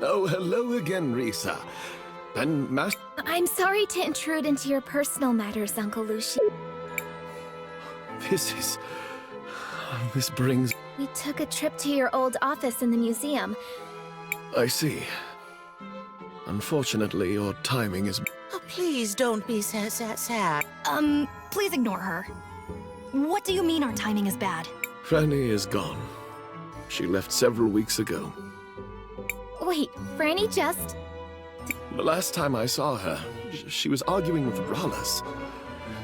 Oh, hello again, Risa. And I'm sorry to intrude into your personal matters, Uncle Lucy. This brings... We took a trip to your old office in the museum. I see. Unfortunately, your timing is... Oh, please don't be sad. Please ignore her. What do you mean our timing is bad? Franny is gone. She left several weeks ago. Wait, Franny just... The last time I saw her, she was arguing with Rallis.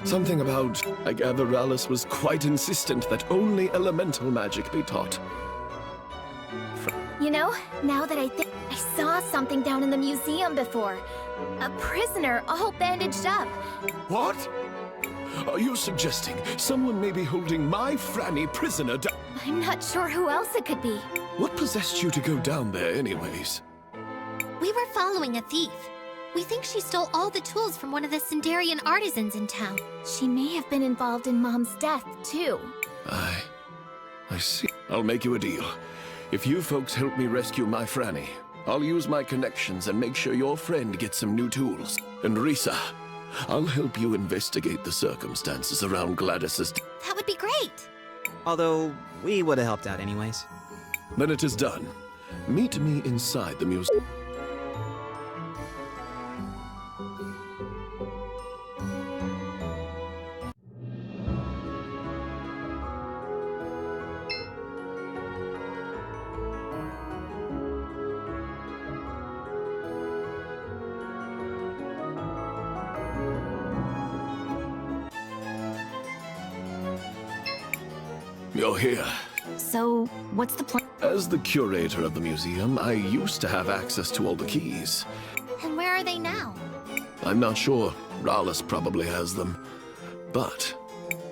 Something about, I gather Rallis was quite insistent that only elemental magic be taught. You know, now that I think... I saw something down in the museum before. A prisoner all bandaged up. What? Are you suggesting someone may be holding my Franny prisoner I'm not sure who else it could be. What possessed you to go down there anyways? We were following a thief. We think she stole all the tools from one of the Sindarian artisans in town. She may have been involved in Mom's death, too. I see. I'll make you a deal. If you folks help me rescue my Franny, I'll use my connections and make sure your friend gets some new tools. And Risa, I'll help you investigate the circumstances around Gladys's... That would be great. Although, we would have helped out anyways. Then it is done. Meet me inside the museum. You're here. So, what's the plan? As the curator of the museum, I used to have access to all the keys. And where are they now? I'm not sure. Rallis probably has them. But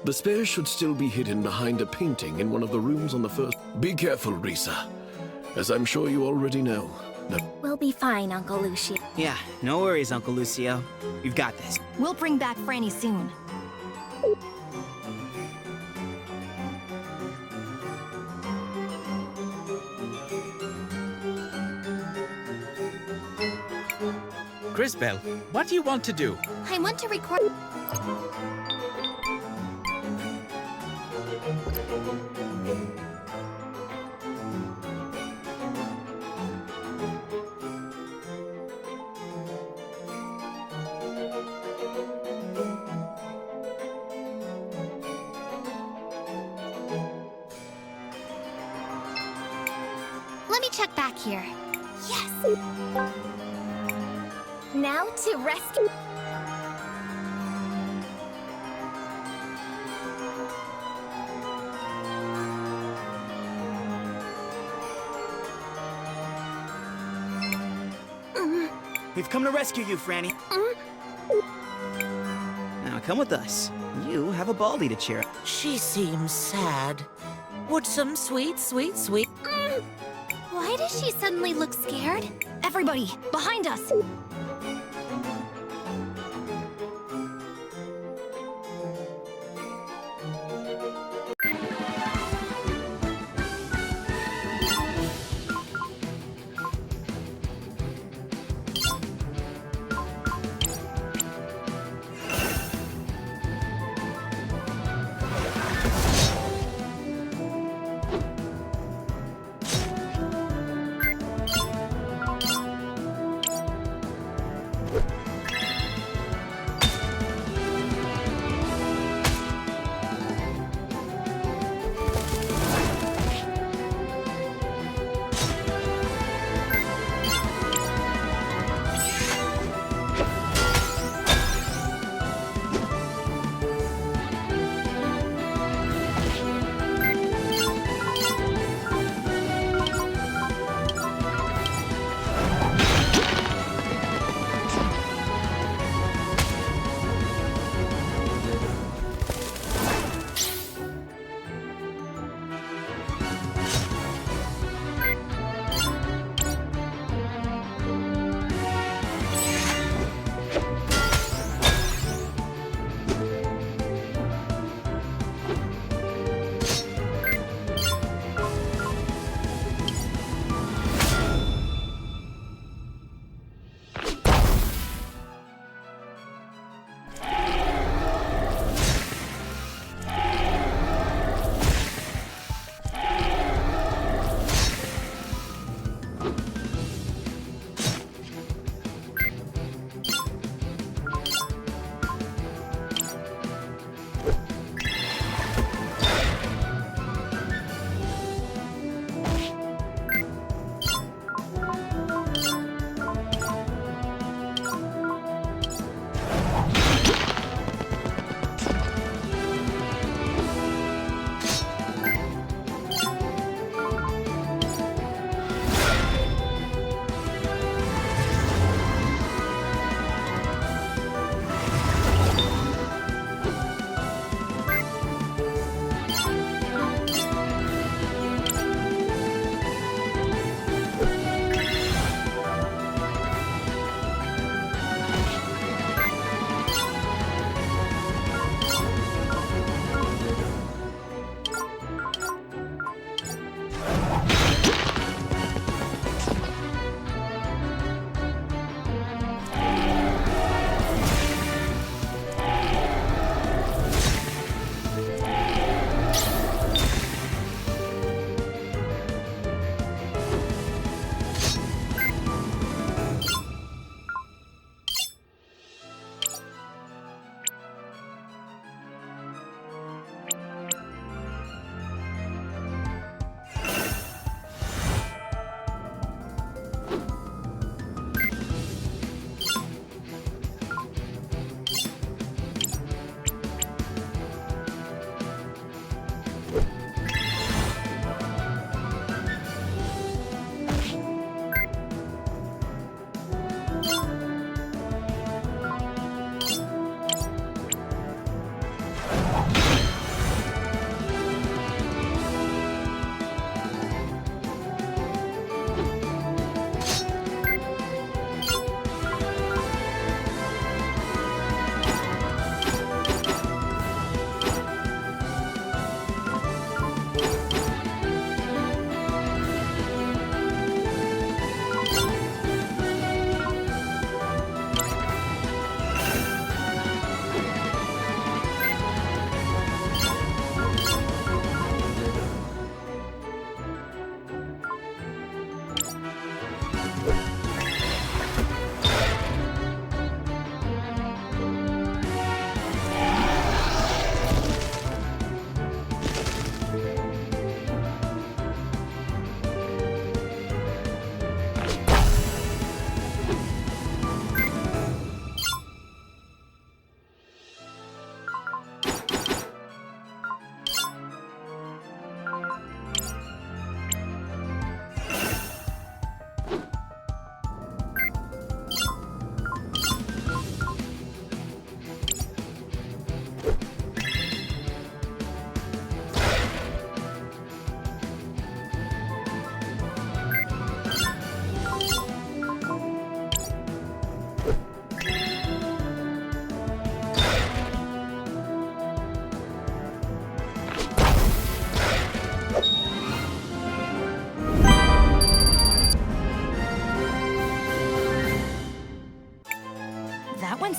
the spares should still be hidden behind a painting in one of the rooms on the first... Be careful, Risa. As I'm sure you already know. We'll be fine, Uncle Lucy. Yeah, no worries, Uncle Lucio. You've got this. We'll bring back Franny soon. Crisbell, what do you want to do? I want to record... Let me check back here. Yes! Now to rescue... We've come to rescue you, Franny. Now come with us. You have a Baldy to cheer up. She seems sad. Would some sweet... Why does she suddenly look scared? Everybody, behind us!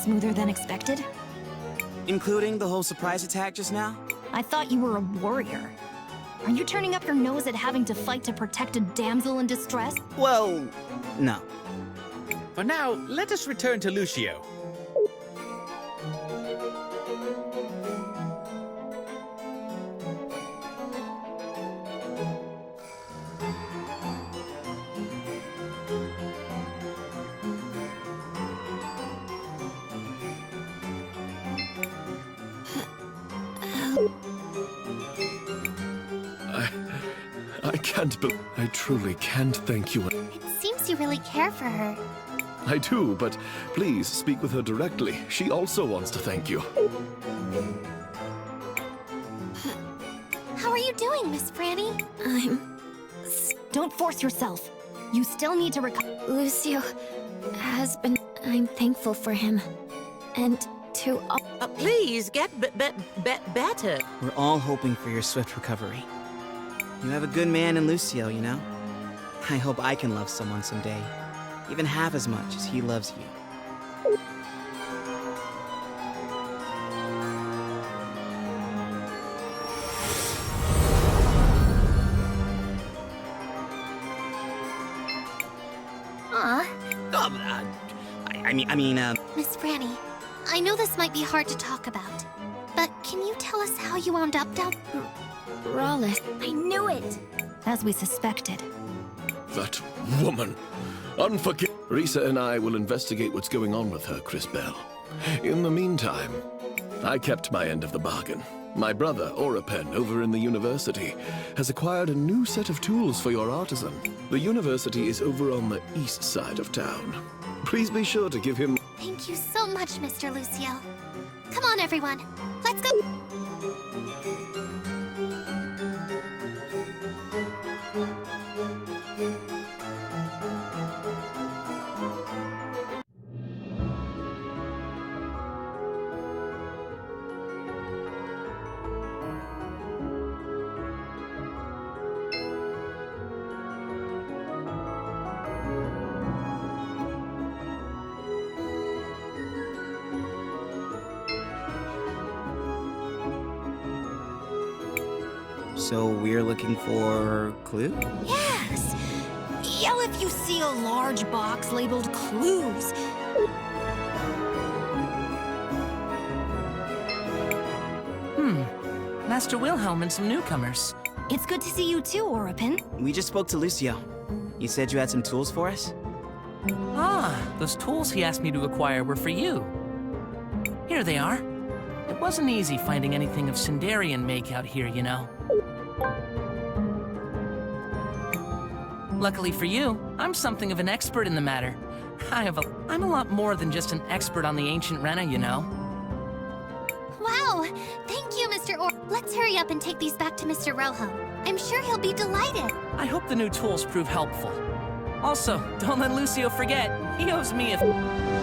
smoother than expected. Including the whole surprise attack just now? I thought you were a warrior. Are you turning up your nose at having to fight to protect a damsel in distress? Well, no. For now, let us return to Lucio. I truly can't thank you. It seems you really care for her. I do, but please speak with her directly. She also wants to thank you. How are you doing, Miss Franny? Don't force yourself. You still need to recover. Lucio has been... I'm thankful for him. And to all... Please get better. We're all hoping for your swift recovery. You have a good man in Lucio, you know? I hope I can love someone someday, even half as much as he loves you. Aw. I mean, Miss Franny, I know this might be hard to talk about, but can you tell us how you wound up down... Rawless. I knew it! As we suspected. That woman. Risa and I will investigate what's going on with her, Crisbell. In the meantime, I kept my end of the bargain. My brother, Orapen, over in the university, has acquired a new set of tools for your artisan. The university is over on the east side of town. Please be sure to give him... Thank you so much, Mr. Lucio. Come on, everyone. Let's go. so we're looking for clue? Yes! Yell if you see a large box labeled clues. Master Wilhelm and some newcomers. It's good to see you too, Orapen. We just spoke to Lucio. You said you had some tools for us? Ah, those tools he asked me to acquire were for you. Here they are. It wasn't easy finding anything of Sindarian make out here, you know. Luckily for you, I'm something of an expert in the matter. I'm a lot more than just an expert on the ancient Rena, you know. Wow! Thank you, Mr. Let's hurry up and take these back to Mr. Rojo. I'm sure he'll be delighted. I hope the new tools prove helpful. Also, don't let Lucio forget. He owes me a...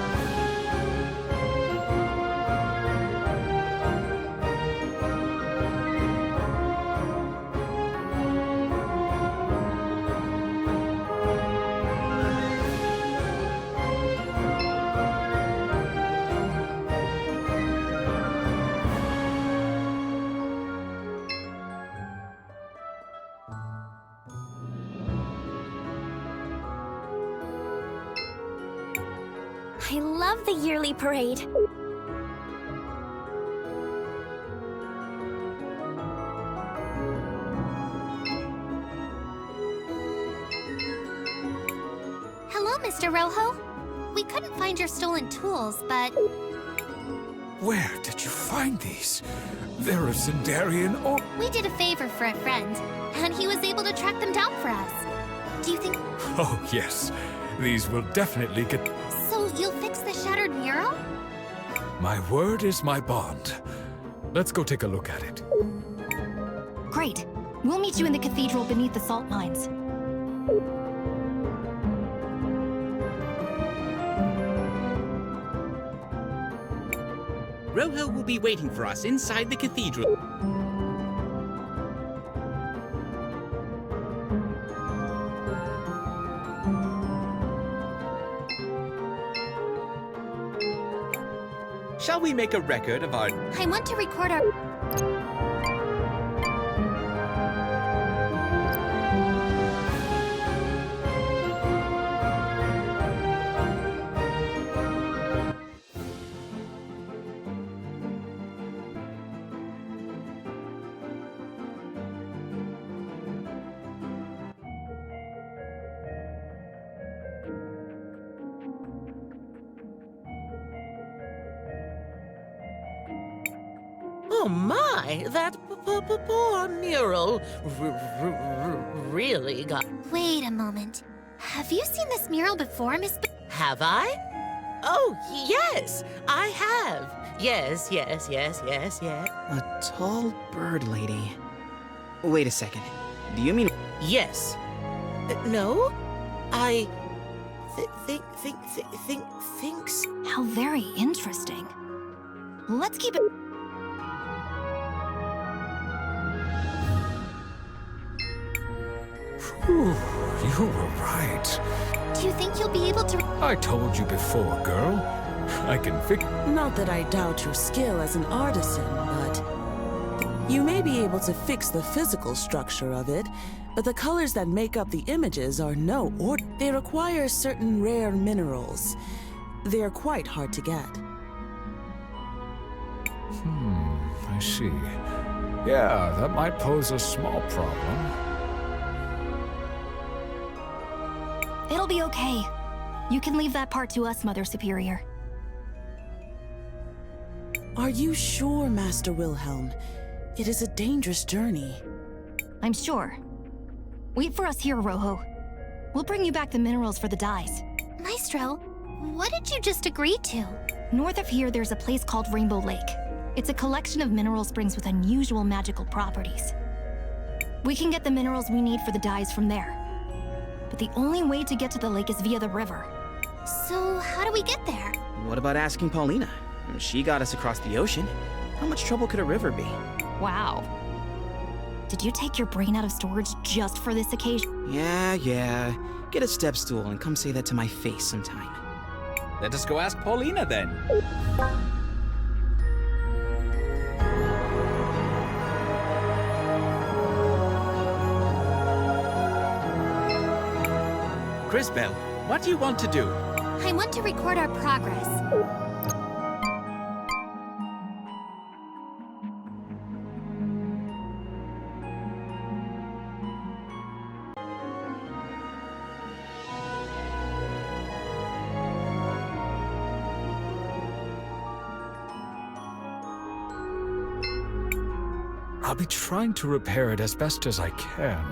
I love the yearly parade. Hello, Mr. Rojo. We couldn't find your stolen tools, but... Where did you find these? They're a Sindarian or... We did a favor for a friend, and he was able to track them down for us. Do you think... Oh, yes. These will definitely get... So you'll fix the shattered mural? My word is my bond. Let's go take a look at it. Great. We'll meet you in the cathedral beneath the salt mines. Rojo will be waiting for us inside the cathedral. Shall we make a record of our... I want to record our... Oh my, that poor mural really got... Wait a moment. Have you seen this mural before, Miss... Have I? Oh, yes, I have. Yes. A tall bird lady. Wait a second. Do you mean... Yes. No? I... thinks... How very interesting. Let's keep it... Whew, you were right. Do you think you'll be able to... I told you before, girl. I can fix... Not that I doubt your skill as an artisan, but you may be able to fix the physical structure of it, but the colors that make up the images are no order. They require certain rare minerals. They're quite hard to get. I see. Yeah, that might pose a small problem. It'll be okay. You can leave that part to us, Mother Superior. Are you sure, Master Wilhelm? It is a dangerous journey. I'm sure. Wait for us here, Rojo. We'll bring you back the minerals for the dyes. Maestro, what did you just agree to? North of here, there's a place called Rainbow Lake. It's a collection of mineral springs with unusual magical properties. We can get the minerals we need for the dyes from there. But the only way to get to the lake is via the river. So, how do we get there? What about asking Paulina? She got us across the ocean. How much trouble could a river be? Wow. Did you take your brain out of storage just for this occasion? Yeah. Get a step stool and come say that to my face sometime. Let us go ask Paulina then. Crisbell, what do you want to do? I want to record our progress. I'll be trying to repair it as best as I can,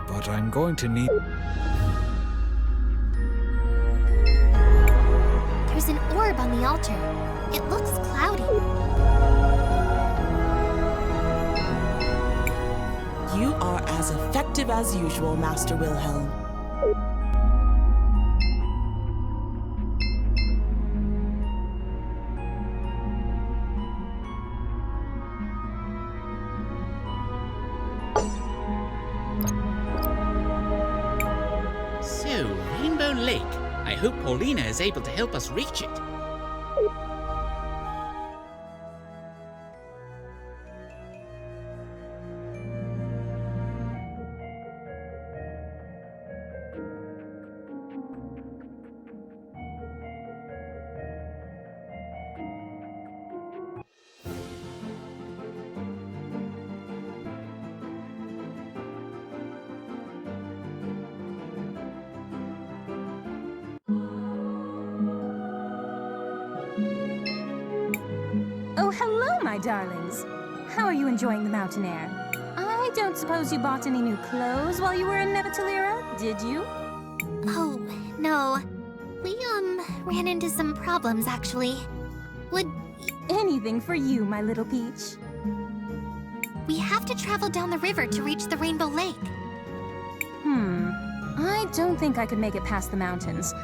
but I'm going to need... There's an orb on the altar. It looks cloudy. You are as effective as usual, Master Wilhelm. So, Rainbow Lake. I hope Paulina is able to help us reach it. Oh, hello, my darlings. How are you enjoying the mountain air? I don't suppose you bought any new clothes while you were in Nevatalira, did you? Oh, no. We, ran into some problems, actually. Would... Anything for you, my little peach. We have to travel down the river to reach the Rainbow Lake. I don't think I could make it past the mountains.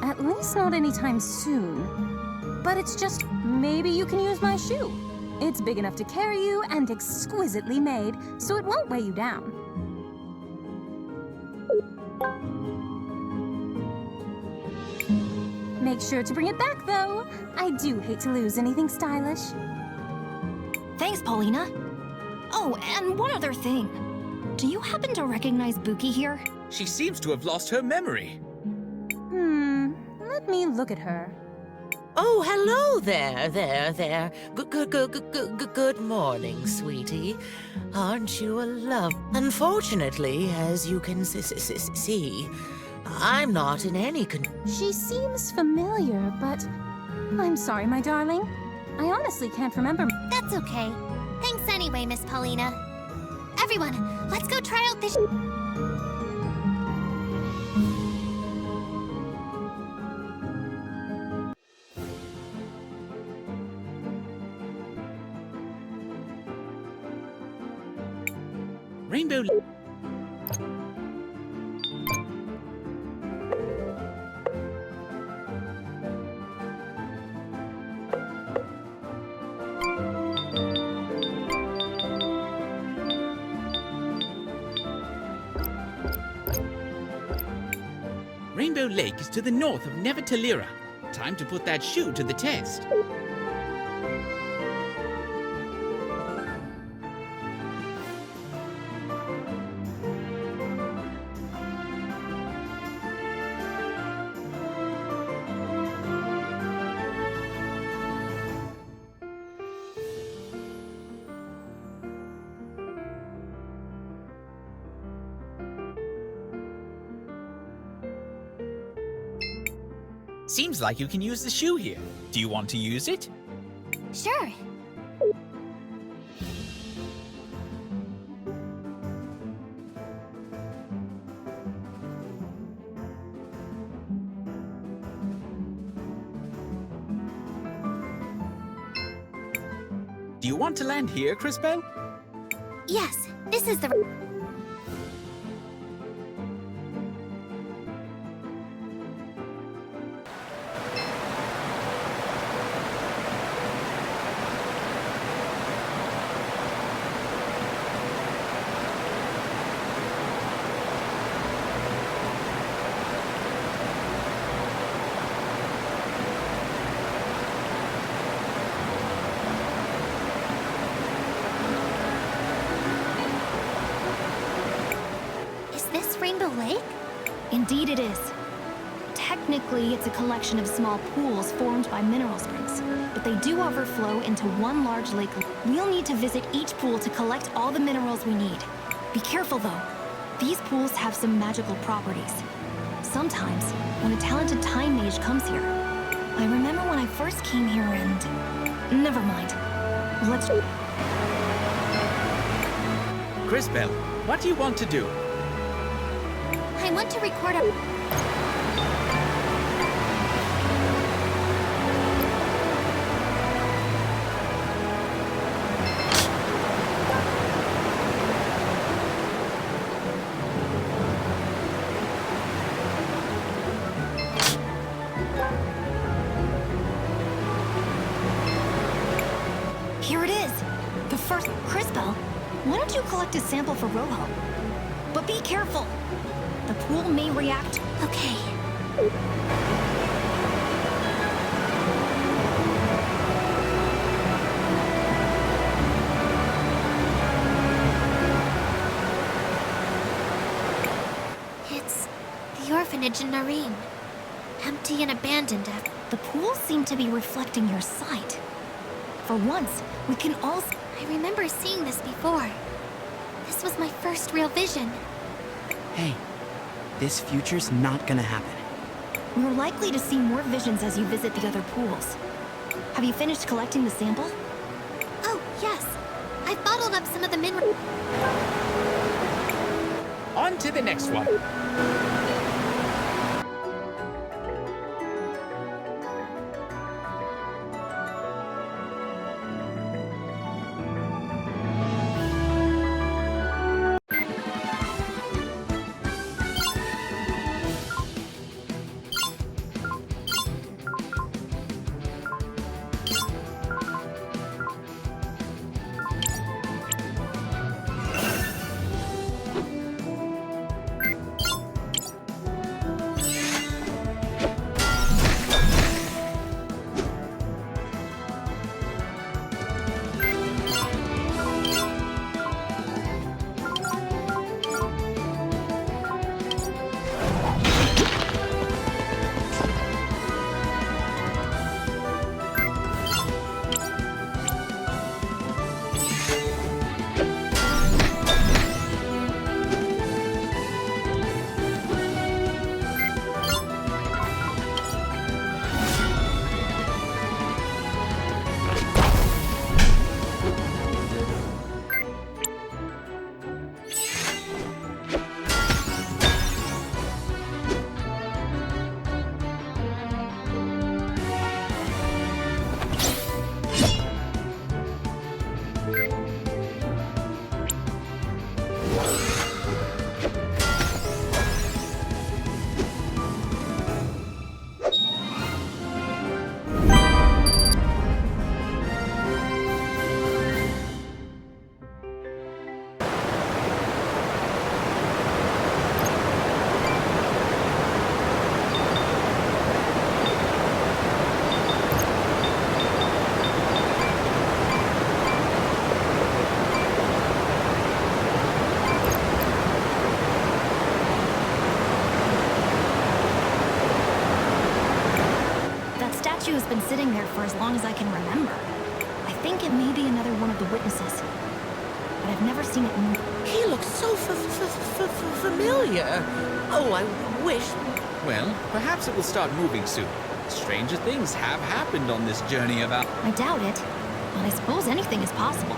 At least not anytime soon. But it's just, maybe you can use my shoe. It's big enough to carry you and exquisitely made, so it won't weigh you down. Make sure to bring it back, though. I do hate to lose anything stylish. Thanks, Paulina. Oh, and one other thing. Do you happen to recognize Buki here? She seems to have lost her memory. Let me look at her. Oh, hello there. Good morning, sweetie. Aren't you a love? Unfortunately, as you can see, I'm not in any She seems familiar, but I'm sorry, my darling. I honestly can't remember. That's okay. Thanks anyway, Miss Paulina. Everyone, let's go try out this. Rainbow... Rainbow Lake is to the north of Nevertalira. Time to put that shoe to the test. Seems like you can use the shoe here. Do you want to use it? Sure. Do you want to land here, Crisbell? Yes, this is the... Rainbow Lake? Indeed it is. Technically, it's a collection of small pools formed by mineral springs, but they do overflow into one large lake. We'll need to visit each pool to collect all the minerals we need. Be careful though. These pools have some magical properties. Sometimes, when a talented time mage comes here, I remember when I first came here and... Never mind. Let's... Crisbell, what do you want to do? I want to record a... Here it is! The first... Crisbell, why don't you collect a sample for Rojo? But be careful! The pool may react... Okay. It's the orphanage in Nareem. Empty and abandoned after... The pools seem to be reflecting your sight. For once, we can all... I remember seeing this before. This was my first real vision. Hey, this future's not gonna happen. We're likely to see more visions as you visit the other pools. Have you finished collecting the sample? Oh, yes. I've bottled up some of the mineral... On to the next one. shoe's been sitting there for as long as I can remember. I think it may be another one of the witnesses. But I've never seen it move. He looks so familiar. Oh, I wish... Well, perhaps it will start moving soon. Stranger things have happened on this journey of our... I doubt it, but I suppose anything is possible.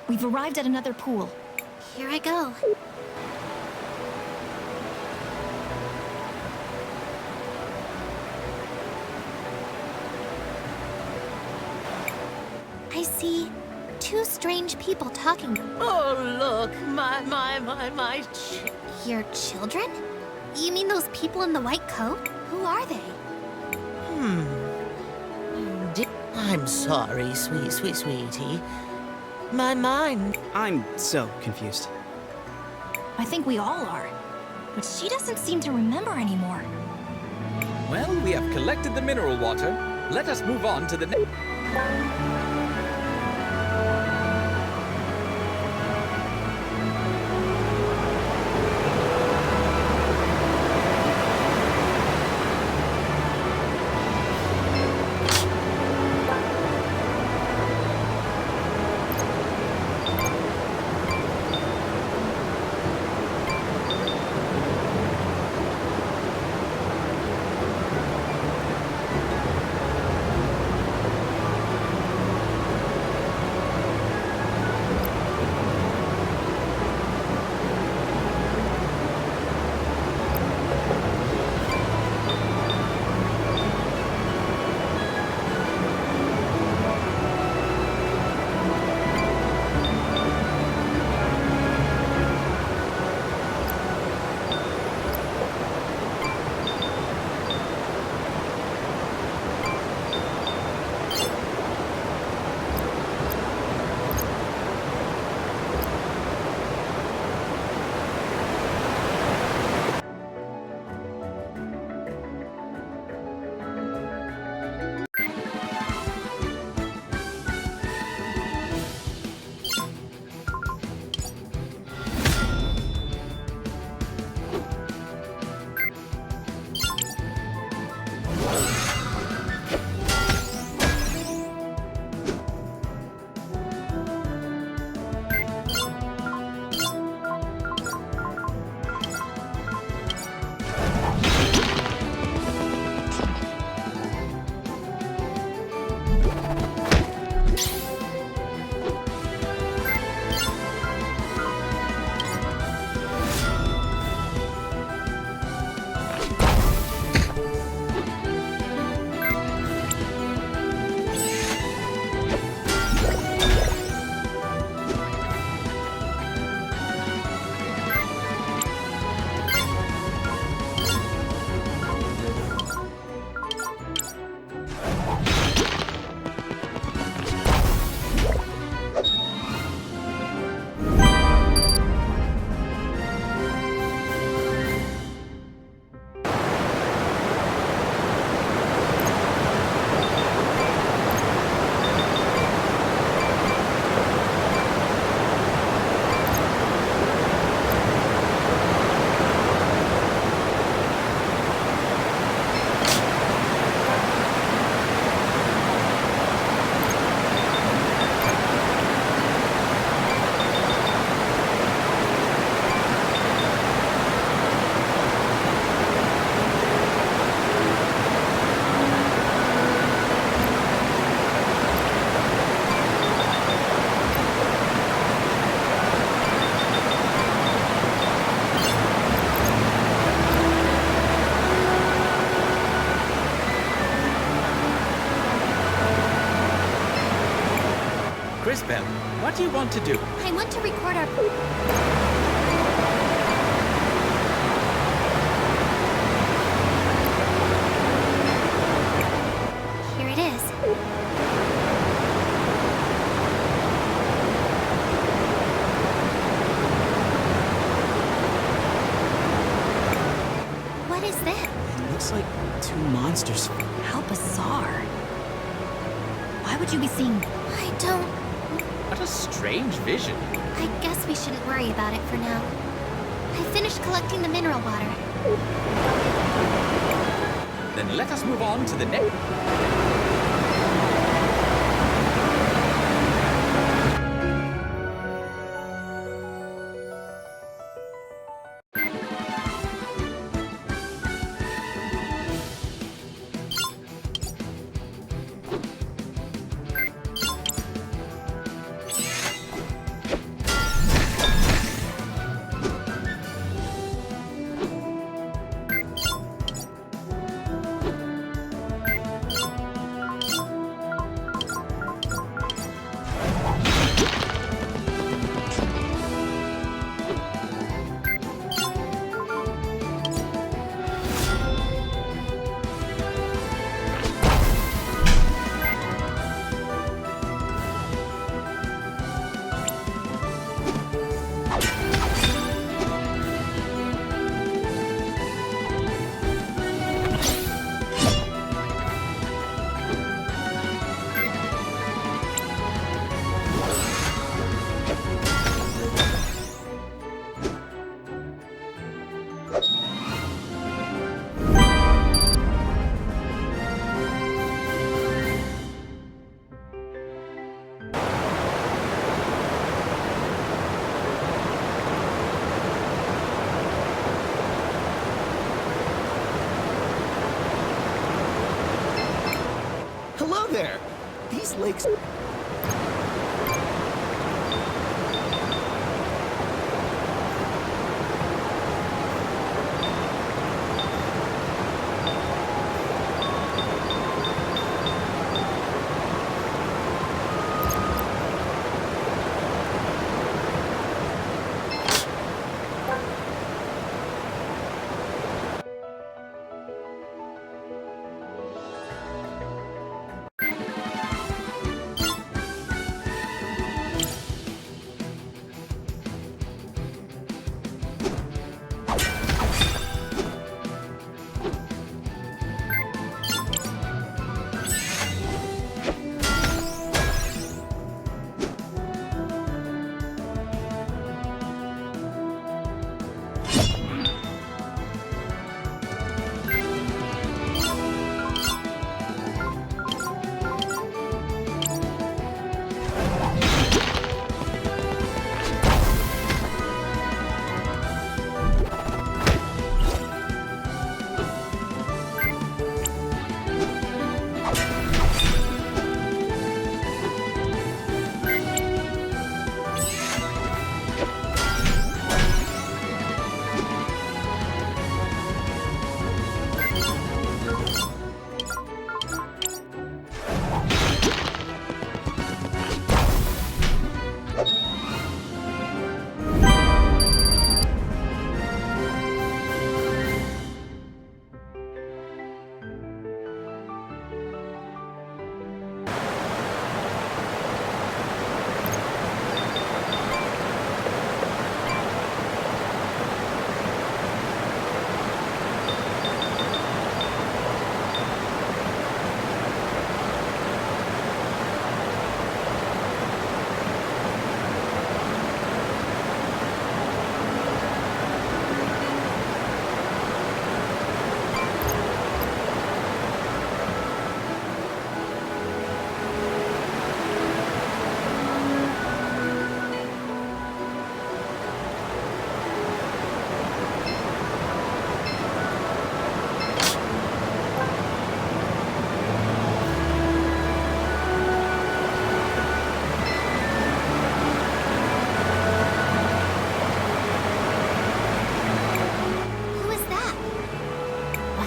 We've arrived at another pool. Here I go. I see two strange people talking. Oh, look, my... Your children? You mean those people in the white coat? Who are they? I'm sorry, sweetie. My mind... I'm so confused. I think we all are. But she doesn't seem to remember anymore. Well, we have collected the mineral water. Let us move on to the next... Crisbell, what do you want to do? I want to record our... Here it is. What is this? It looks like two monsters. How bizarre. Why would you be seeing... I don't... What a strange vision. I guess we shouldn't worry about it for now. I finished collecting the mineral water. Then let us move on to the next. Hello there! These lakes...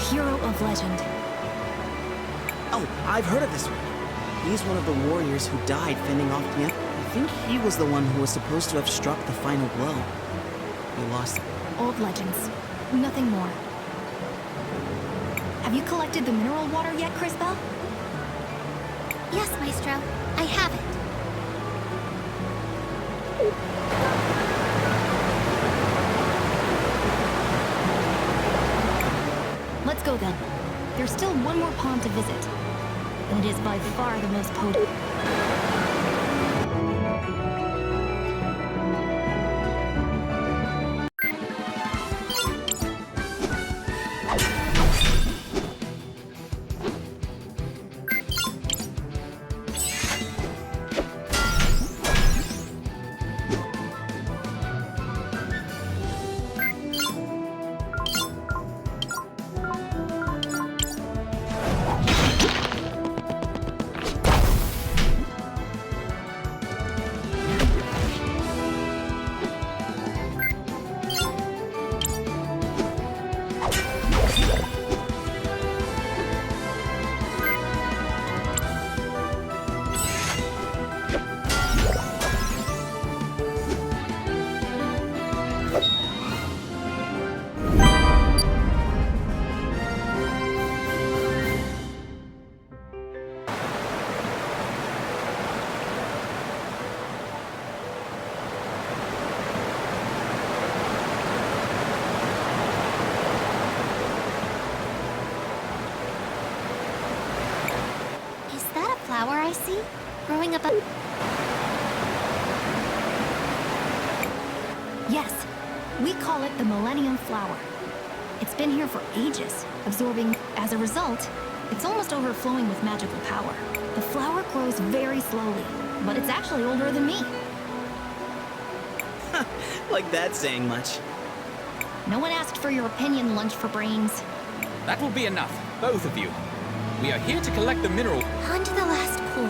Hero of legend. Oh, I've heard of this one. He's one of the warriors who died fending off the Emperor. I think he was the one who was supposed to have struck the final blow. We lost him. Old legends. Nothing more. Have you collected the mineral water yet, Crisbell? Yes, Maestro. I have it. Let's go then. There's still one more pond to visit. And it is by far the most potent. Flower I see? Growing up a... Yes. We call it the Millennium Flower. It's been here for ages, absorbing... As a result, it's almost overflowing with magical power. The flower grows very slowly, but it's actually older than me. Like that's saying much. No one asked for your opinion, Lunch for Brains. That will be enough, both of you. We are here to collect the mineral. On to the last pool.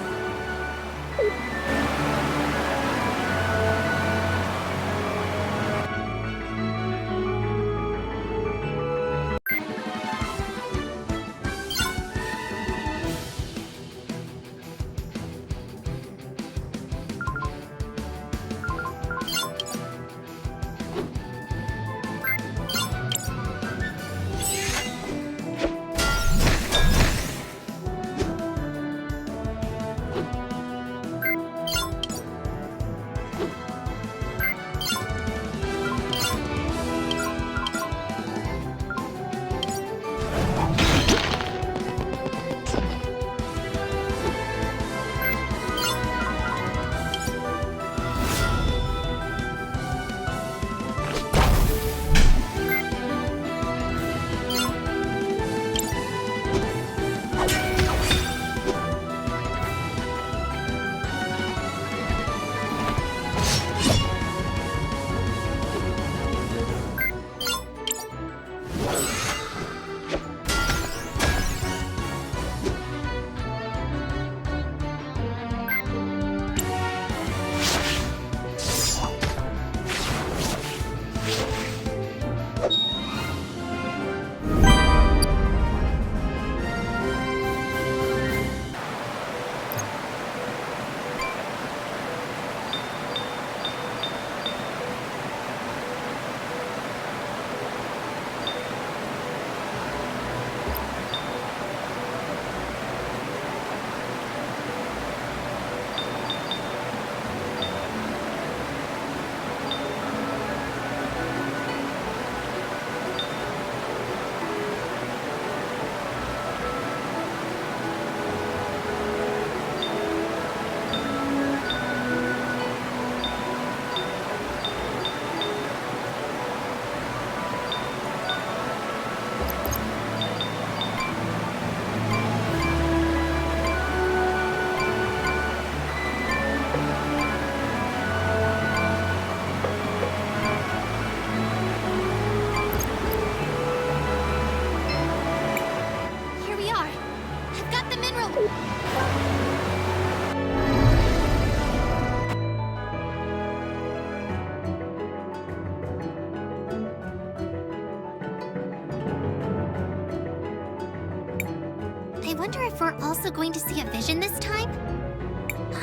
I wonder if we're also going to see a vision this time?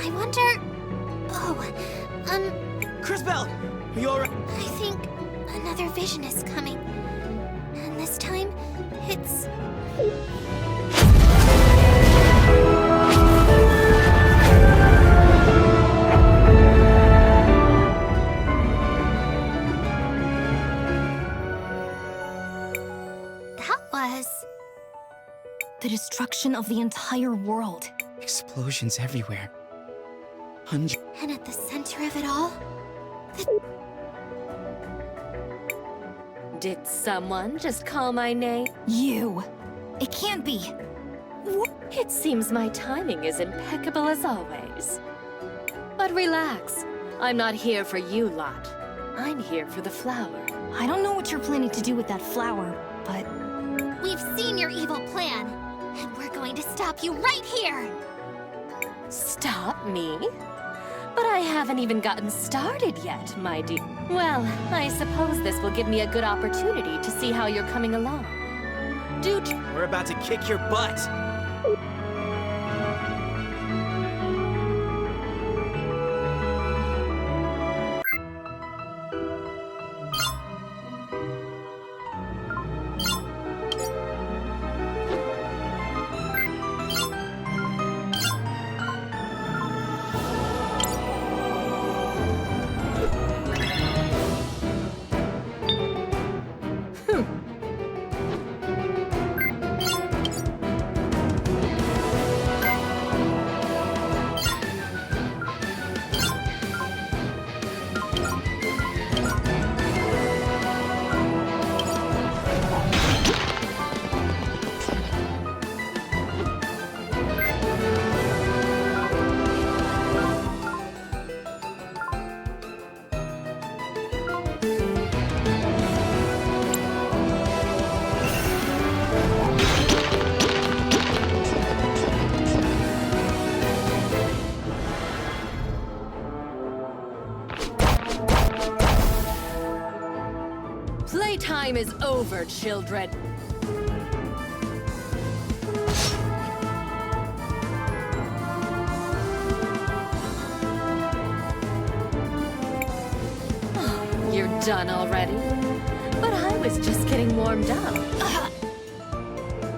I wonder... Oh, Crisbell! Are you alright? I think another vision is coming. And this time, it's... That was... The destruction of the entire world. Explosions everywhere. Hundreds. And at the center of it all, Did someone just call my name? You. It can't be. It seems my timing is impeccable as always. But relax. I'm not here for you lot. I'm here for the flower. I don't know what you're planning to do with that flower, but... we've seen your evil plan. And we're going to stop you right here! Stop me? But I haven't even gotten started yet, my dear. Well, I suppose this will give me a good opportunity to see how you're coming along. We're about to kick your butt! Playtime is over, children. Oh, you're done already? But I was just getting warmed up.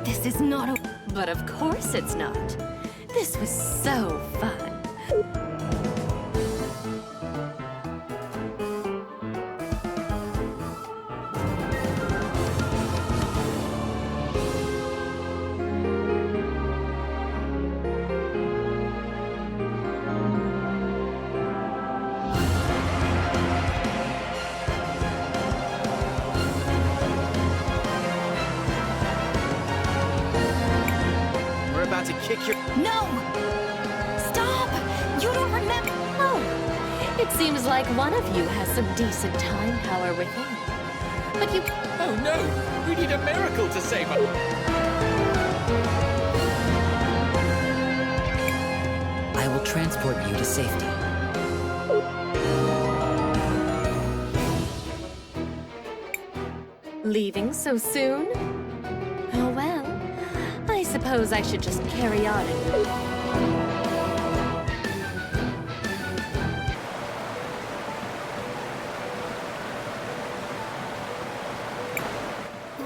This is not a... But of course it's not. This was so fun. To kick your... No! Stop! You don't remember... Oh, it seems like one of you has some decent time power within. But you... Oh no! We need a miracle to save us! I will transport you to safety. Leaving so soon? Oh well. I suppose I should just carry on and...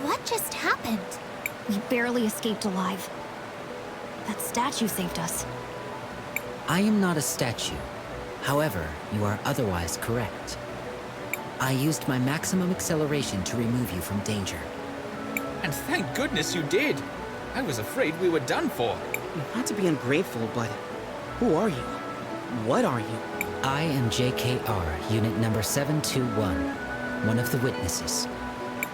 what just happened? We barely escaped alive. That statue saved us. I am not a statue. However, you are otherwise correct. I used my maximum acceleration to remove you from danger. And thank goodness you did! I was afraid we were done for. Not to be ungrateful, but who are you? What are you? I am JKR, unit number 721, one of the witnesses.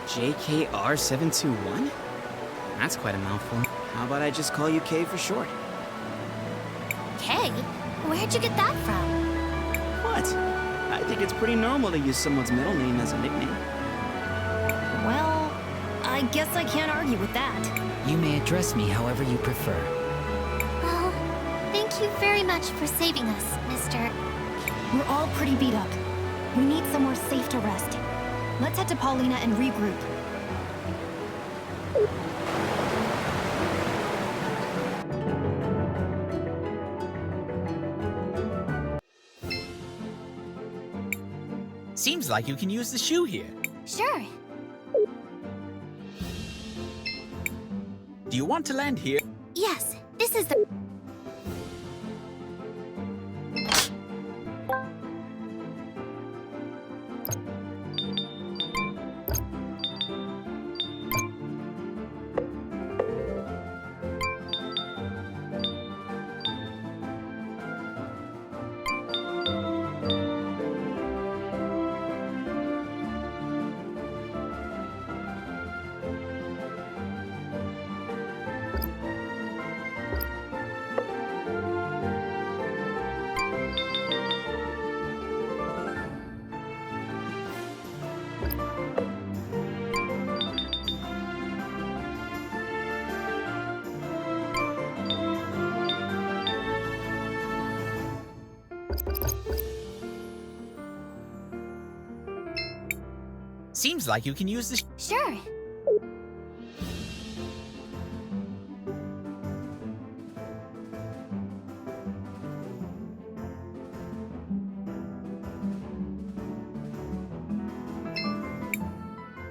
JKR 721? That's quite a mouthful. How about I just call you K for short? K? Where'd you get that from? What? I think it's pretty normal to use someone's middle name as a nickname. Well, I guess I can't argue with that. You may address me however you prefer. Well, thank you very much for saving us, Mr. We're all pretty beat up. We need somewhere safe to rest. Let's head to Paulina and regroup. Seems like you can use the shoe here. Sure. Do you want to land here? Yes, this is the... Seems like you can use the Sure.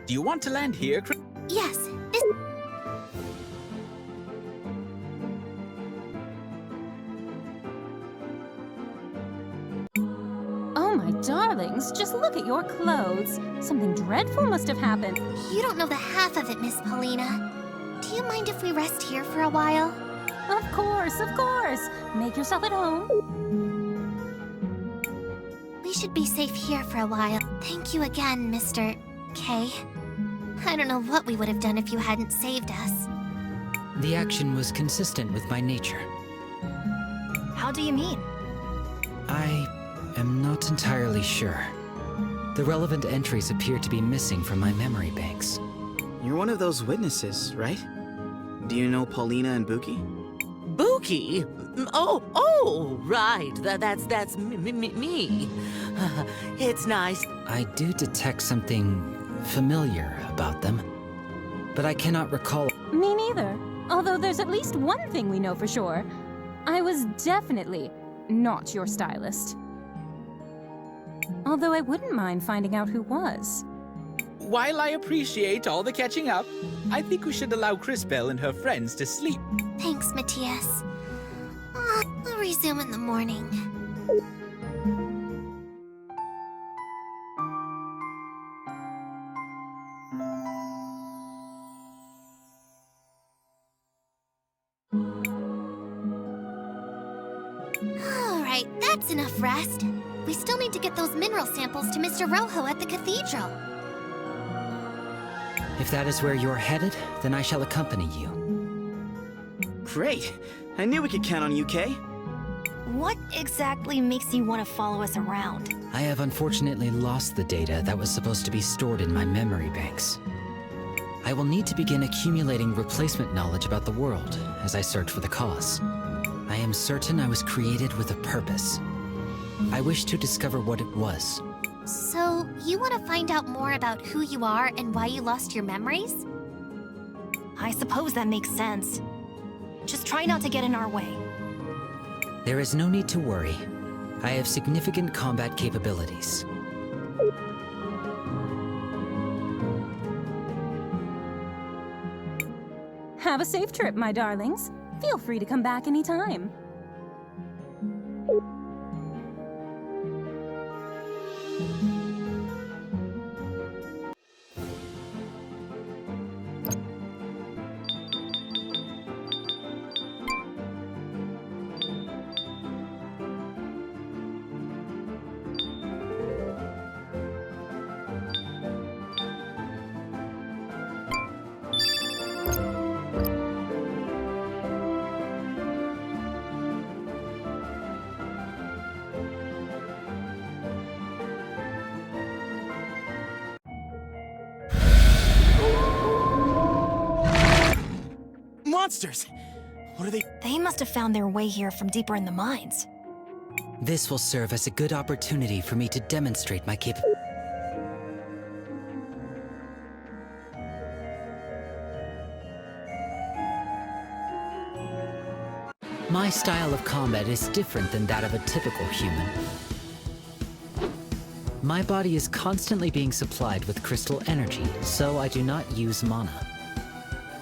Do you want to land here, Cris? Yes, this... Oh, my darlings, just look at your clothes. Something dreadful must have happened. You don't know the half of it, Miss Paulina. Do you mind if we rest here for a while? Of course, of course. Make yourself at home. We should be safe here for a while. Thank you again, Mr. K. I don't know what we would have done if you hadn't saved us. The action was consistent with my nature. How do you mean? I am not entirely sure. The relevant entries appear to be missing from my memory banks. You're one of those witnesses, right? Do you know Paulina and Buki? Buki? Oh, right. That's me. It's nice. I do detect something familiar about them, but I cannot recall. Me neither. Although there's at least one thing we know for sure. I was definitely not your stylist. Although I wouldn't mind finding out who was. While I appreciate all the catching up, I think we should allow Crisbell and her friends to sleep. Thanks, Matthias. I'll resume in the morning. Alright, that's enough rest. We still need to get those mineral samples to Mr. Rojo at the cathedral. If that is where you're headed, then I shall accompany you. Great! I knew we could count on you, Kay. What exactly makes you want to follow us around? I have unfortunately lost the data that was supposed to be stored in my memory banks. I will need to begin accumulating replacement knowledge about the world as I search for the cause. I am certain I was created with a purpose. I wish to discover what it was. So, you want to find out more about who you are and why you lost your memories? I suppose that makes sense. Just try not to get in our way. There is no need to worry. I have significant combat capabilities. Have a safe trip, my darlings. Feel free to come back anytime. Monsters! What are they? They must have found their way here from deeper in the mines. This will serve as a good opportunity for me to demonstrate my capabilities. My style of combat is different than that of a typical human. My body is constantly being supplied with crystal energy, so I do not use mana.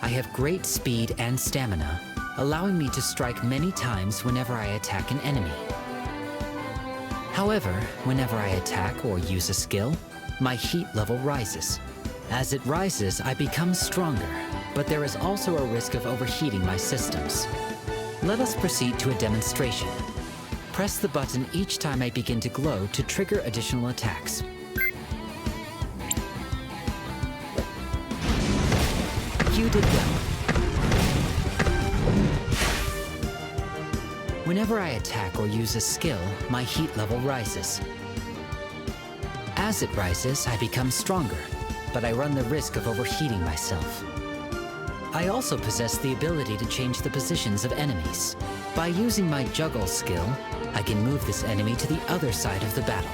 I have great speed and stamina, allowing me to strike many times whenever I attack an enemy. However, whenever I attack or use a skill, my heat level rises. As it rises, I become stronger, but there is also a risk of overheating my systems. Let us proceed to a demonstration. Press the button each time I begin to glow to trigger additional attacks. You did well. Whenever I attack or use a skill, my heat level rises. As it rises, I become stronger, but I run the risk of overheating myself. I also possess the ability to change the positions of enemies. By using my juggle skill, I can move this enemy to the other side of the battle.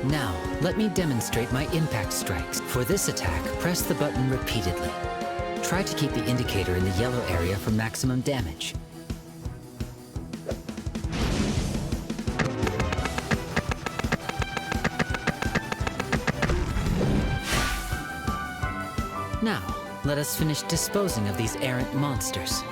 Now, let me demonstrate my impact strikes. For this attack, press the button repeatedly. Try to keep the indicator in the yellow area for maximum damage. Now, let us finish disposing of these errant monsters.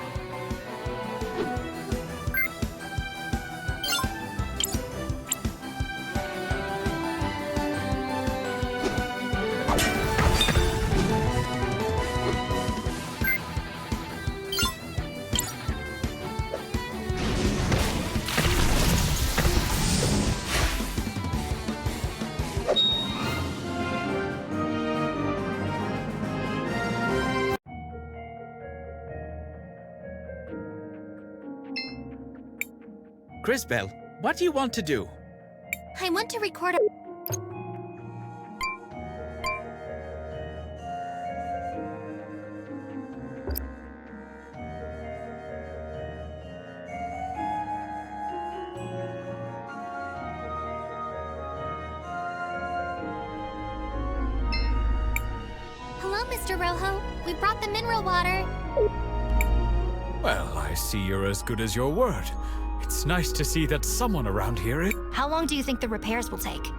Crisbell, what do you want to do? I want to record a... Hello, Mr. Rojo. We brought the mineral water. Well, I see you're as good as your word. It's nice to see that someone around here is... How long do you think the repairs will take?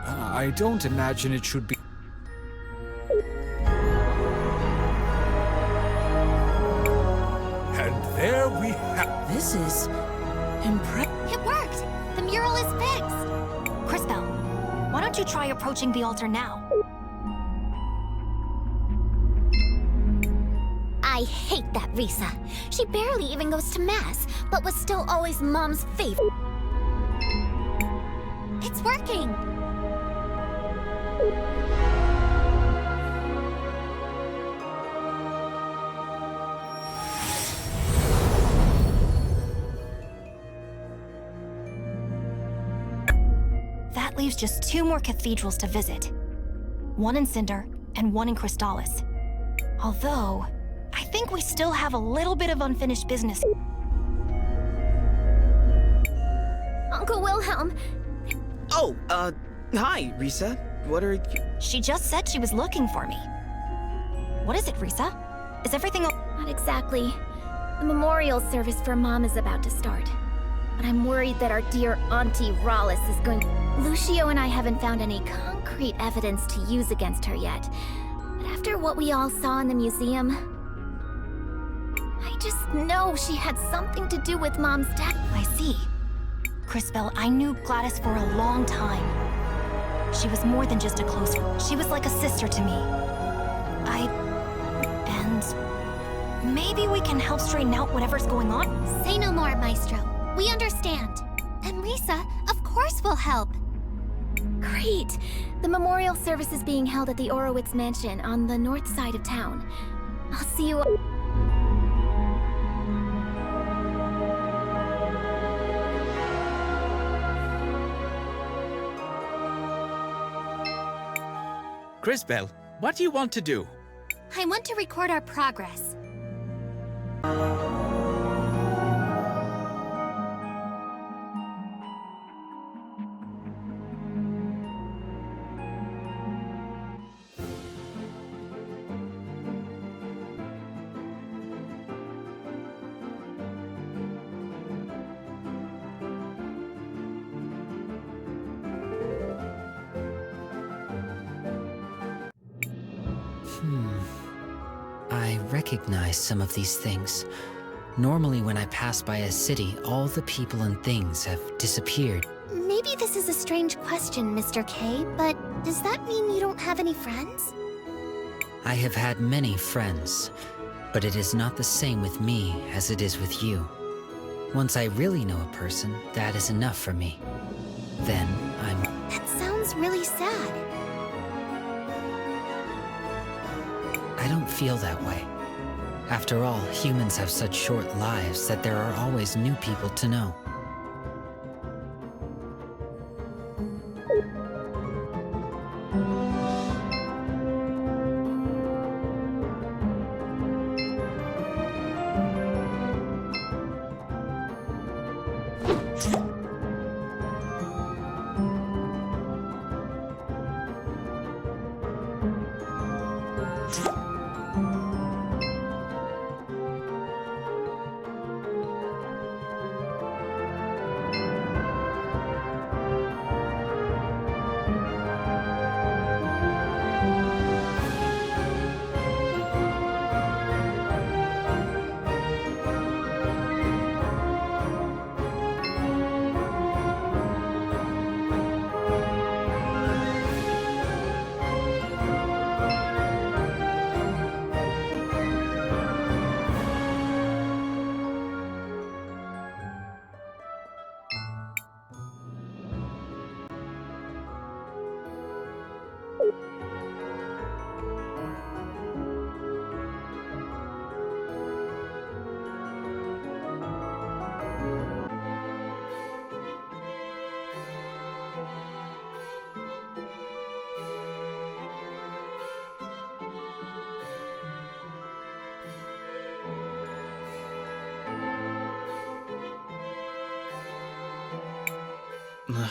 I don't imagine it should be... And there we have... This is... impressive. It worked! The mural is fixed! Crisbell, why don't you try approaching the altar now? I hate that Risa. She barely even goes to Mass, but was still always Mom's favorite. It's working! That leaves just 2 more cathedrals to visit. One in Cinder and one in Crystallis. Although, I think we still have a little bit of unfinished business. Uncle Wilhelm. Oh, hi, Risa. What are you... She just said she was looking for me. What is it, Risa? Is everything Not exactly. The memorial service for Mom is about to start. But I'm worried that our dear Auntie Rollis is going... Lucio and I haven't found any concrete evidence to use against her yet. But after what we all saw in the museum... I just know she had something to do with Mom's death. I see. Crisbell, I knew Gladys for a long time. She was more than just a close friend. She was like a sister to me. And maybe we can help straighten out whatever's going on? Say no more, Maestro. We understand. And Risa, of course we'll help. Great! The memorial service is being held at the Orowitz Mansion on the north side of town. I'll see you... Crisbell, what do you want to do? I want to record our progress. I recognize some of these things. Normally when I pass by a city, all the people and things have disappeared. Maybe this is a strange question, Mr. K, but does that mean you don't have any friends? I have had many friends, but it is not the same with me as it is with you. Once I really know a person, that is enough for me. Then That sounds really sad. I don't feel that way. After all, humans have such short lives that there are always new people to know. Ugh,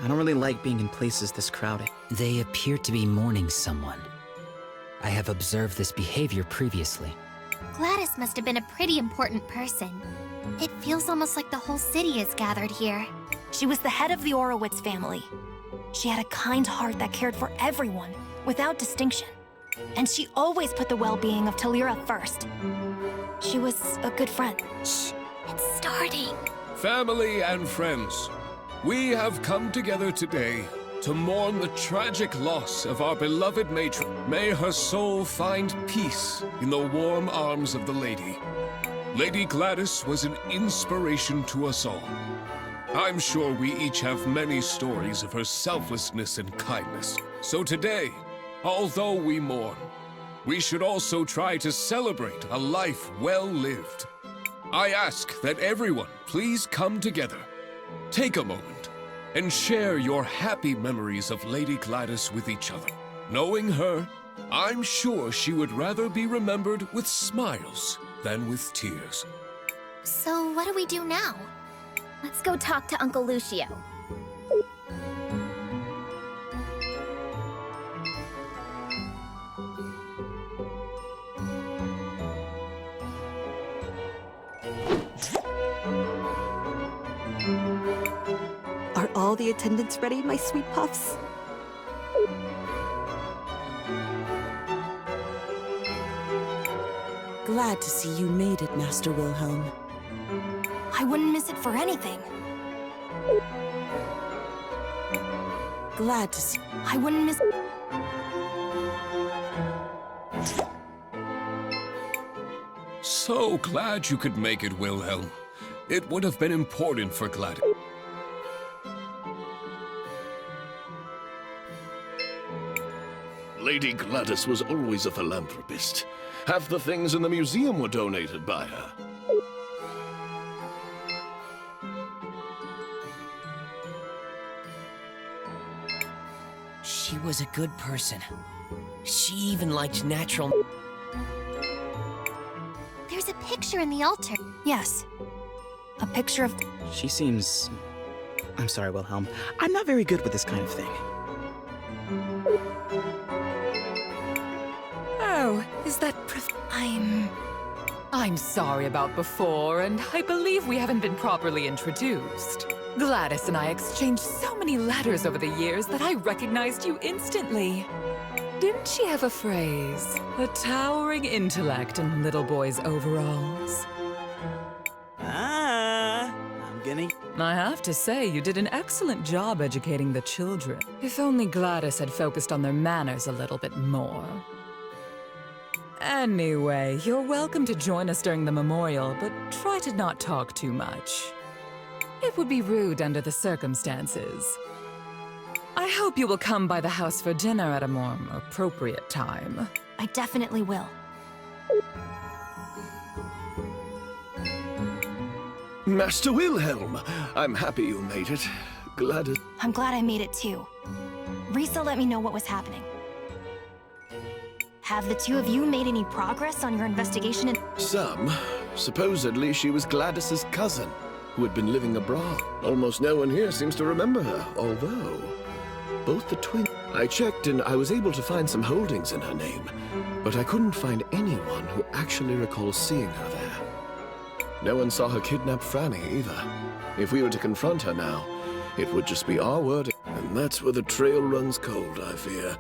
I don't really like being in places this crowded. They appear to be mourning someone. I have observed this behavior previously. Gladys must have been a pretty important person. It feels almost like the whole city is gathered here. She was the head of the Orowitz family. She had a kind heart that cared for everyone, without distinction. And she always put the well-being of Talira first. She was a good friend. Shh, it's starting. Family and friends, we have come together today to mourn the tragic loss of our beloved matron. May her soul find peace in the warm arms of the Lady. Lady Gladys was an inspiration to us all. I'm sure we each have many stories of her selflessness and kindness. So today, although we mourn, we should also try to celebrate a life well lived. I ask that everyone please come together, take a moment, and share your happy memories of Lady Gladys with each other. Knowing her, I'm sure she would rather be remembered with smiles than with tears. So what do we do now? Let's go talk to Uncle Lucio. Are all the attendants ready, my sweet puffs? Glad to see you made it, Master Wilhelm. I wouldn't miss it for anything. Glad to see... I wouldn't miss... So glad you could make it, Wilhelm. It would have been important for Gladys. Lady Gladys was always a philanthropist. Half the things in the museum were donated by her. She was a good person. She even liked natural... There's a picture in the altar. Yes. A picture of... She seems... I'm sorry, Wilhelm. I'm not very good with this kind of thing. Oh, is that I'm sorry about before, and I believe we haven't been properly introduced. Gladys and I exchanged so many letters over the years that I recognized you instantly. Didn't she have a phrase? A towering intellect in little boys' overalls. I'm gonna... I have to say, you did an excellent job educating the children. If only Gladys had focused on their manners a little bit more. Anyway, you're welcome to join us during the memorial, but try to not talk too much. It would be rude under the circumstances. I hope you will come by the house for dinner at a more appropriate time. I definitely will. Master Wilhelm, I'm happy you made it. I'm glad I made it too. Risa let me know what was happening. Have the two of you made any progress on your investigation? Some. Supposedly she was Gladys's cousin, who had been living abroad. Almost no one here seems to remember her, although both the twins... I checked and I was able to find some holdings in her name, but I couldn't find anyone who actually recalls seeing her there. No one saw her kidnap Franny either. If we were to confront her now, it would just be our word, and that's where the trail runs cold, I fear.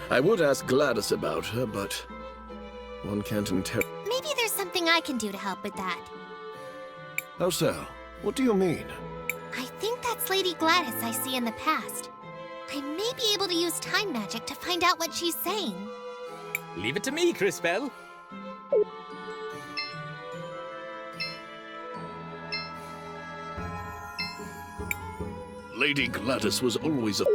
I would ask Gladys about her, but one can't interrogate. Maybe there's something I can do to help with that. How so? What do you mean? I think that's Lady Gladys I see in the past. I may be able to use time magic to find out what she's saying. Leave it to me, Crisbell. Lady Gladys was always a...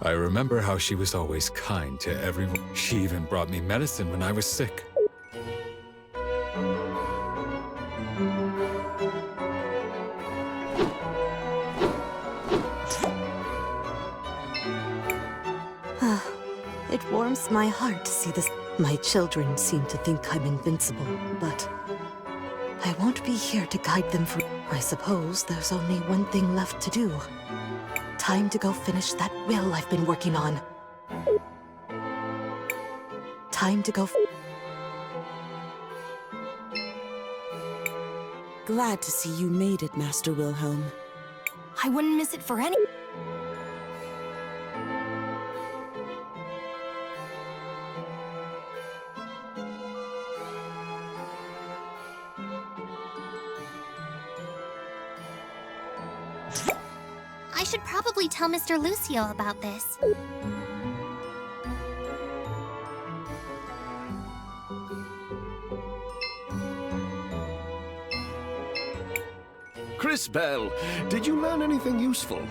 I remember how she was always kind to everyone. She even brought me medicine when I was sick. It warms my heart to see this. My children seem to think I'm invincible, but I won't be here to guide them for... I suppose there's only one thing left to do. Time to go finish that will I've been working on. Time to go... Glad to see you made it, Master Wilhelm. I wouldn't miss it for any... I should probably tell Mr. Lucio about this. Crisbell, did you learn anything useful?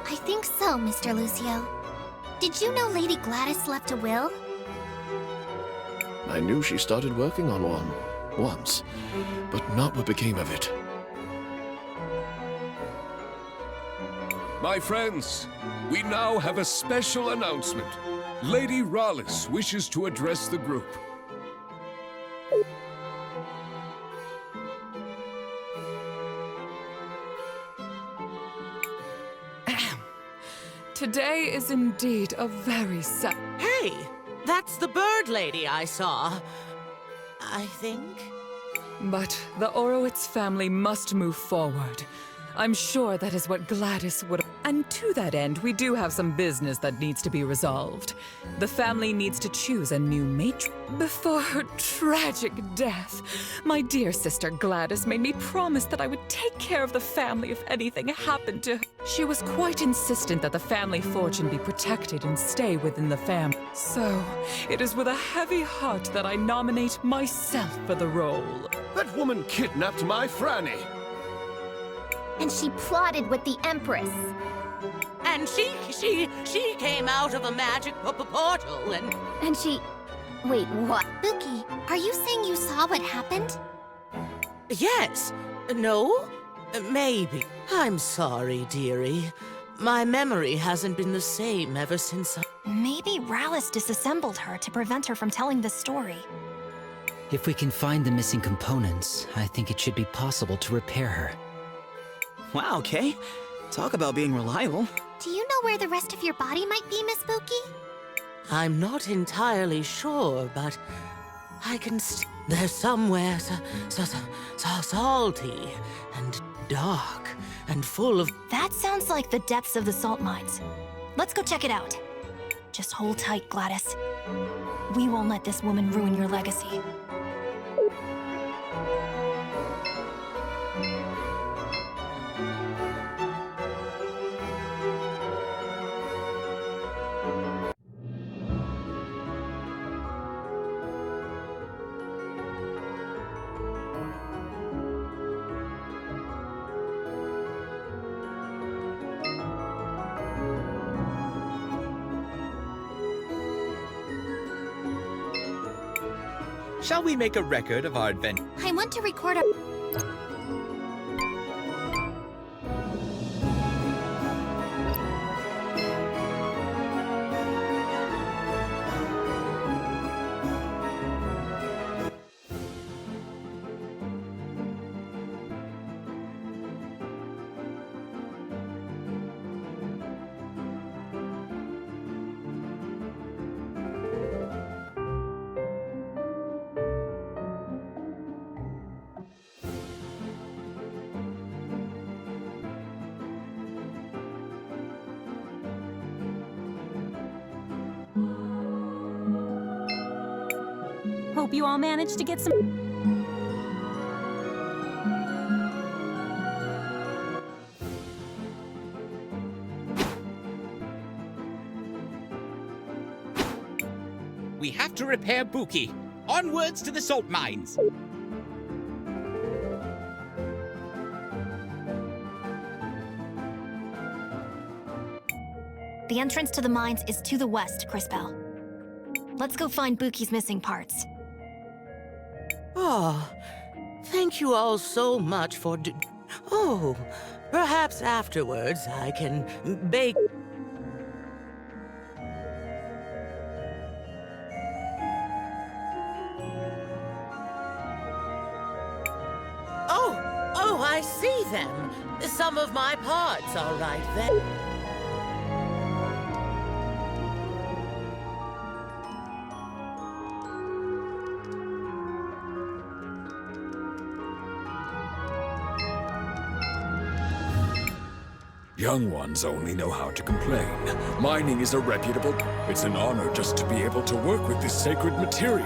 I think so, Mr. Lucio. Did you know Lady Gladys left a will? I knew she started working on one, once, but not what became of it. My friends, we now have a special announcement. Lady Rollis wishes to address the group. Today is indeed a very sad... Hey, that's the bird lady I saw. I think. But the Orowitz family must move forward. I'm sure that is what Gladys would... And to that end, we do have some business that needs to be resolved. The family needs to choose a new matron. Before her tragic death, my dear sister Gladys made me promise that I would take care of the family if anything happened to her. She was quite insistent that the family fortune be protected and stay within the family. So, it is with a heavy heart that I nominate myself for the role. That woman kidnapped my Franny! And she plotted with the Empress. And she came out of a magic portal and... And she... Wait, what? Buki, are you saying you saw what happened? Yes. No? Maybe. I'm sorry, dearie. My memory hasn't been the same ever since Maybe Rallis disassembled her to prevent her from telling the story. If we can find the missing components, I think it should be possible to repair her. Wow, Kay. Talk about being reliable. Do you know where the rest of your body might be, Miss Spooky? I'm not entirely sure, but I can They're somewhere salty and dark and full of... That sounds like the depths of the salt mines. Let's go check it out. Just hold tight, Gladys. We won't let this woman ruin your legacy. Shall we make a record of our adventure? I want to record a... Hope you all managed to get some... We have to repair Buki. Onwards to the salt mines. The entrance to the mines is to the west, Crisbell. Let's go find Buki's missing parts. Oh, thank you all so much for Oh, perhaps afterwards I can bake... Oh, I see them. Some of my parts are right there. Young ones only know how to complain. Mining is a reputable... It's an honor just to be able to work with this sacred material.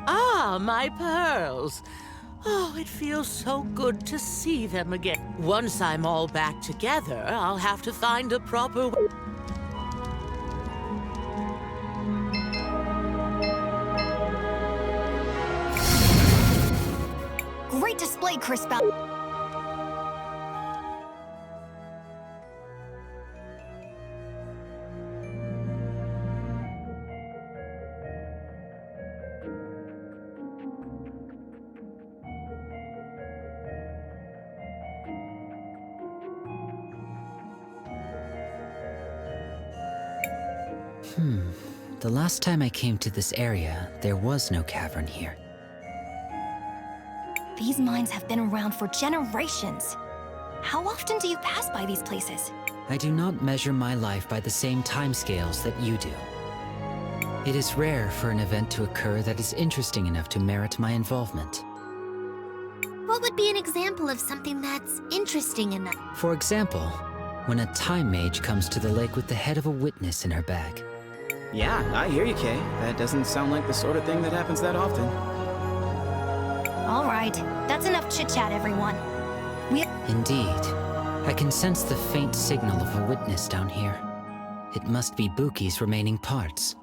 Ah, my pearls. Oh, it feels so good to see them again. Once I'm all back together, I'll have to find a proper... Great display, Crisbell. The last time I came to this area, there was no cavern here. These mines have been around for generations. How often do you pass by these places? I do not measure my life by the same timescales that you do. It is rare for an event to occur that is interesting enough to merit my involvement. What would be an example of something that's interesting enough? For example, when a time mage comes to the lake with the head of a witness in her bag. Yeah, I hear you, Kay. That doesn't sound like the sort of thing that happens that often. All right, that's enough chit-chat, everyone. Indeed. I can sense the faint signal of a witness down here. It must be Buki's remaining parts.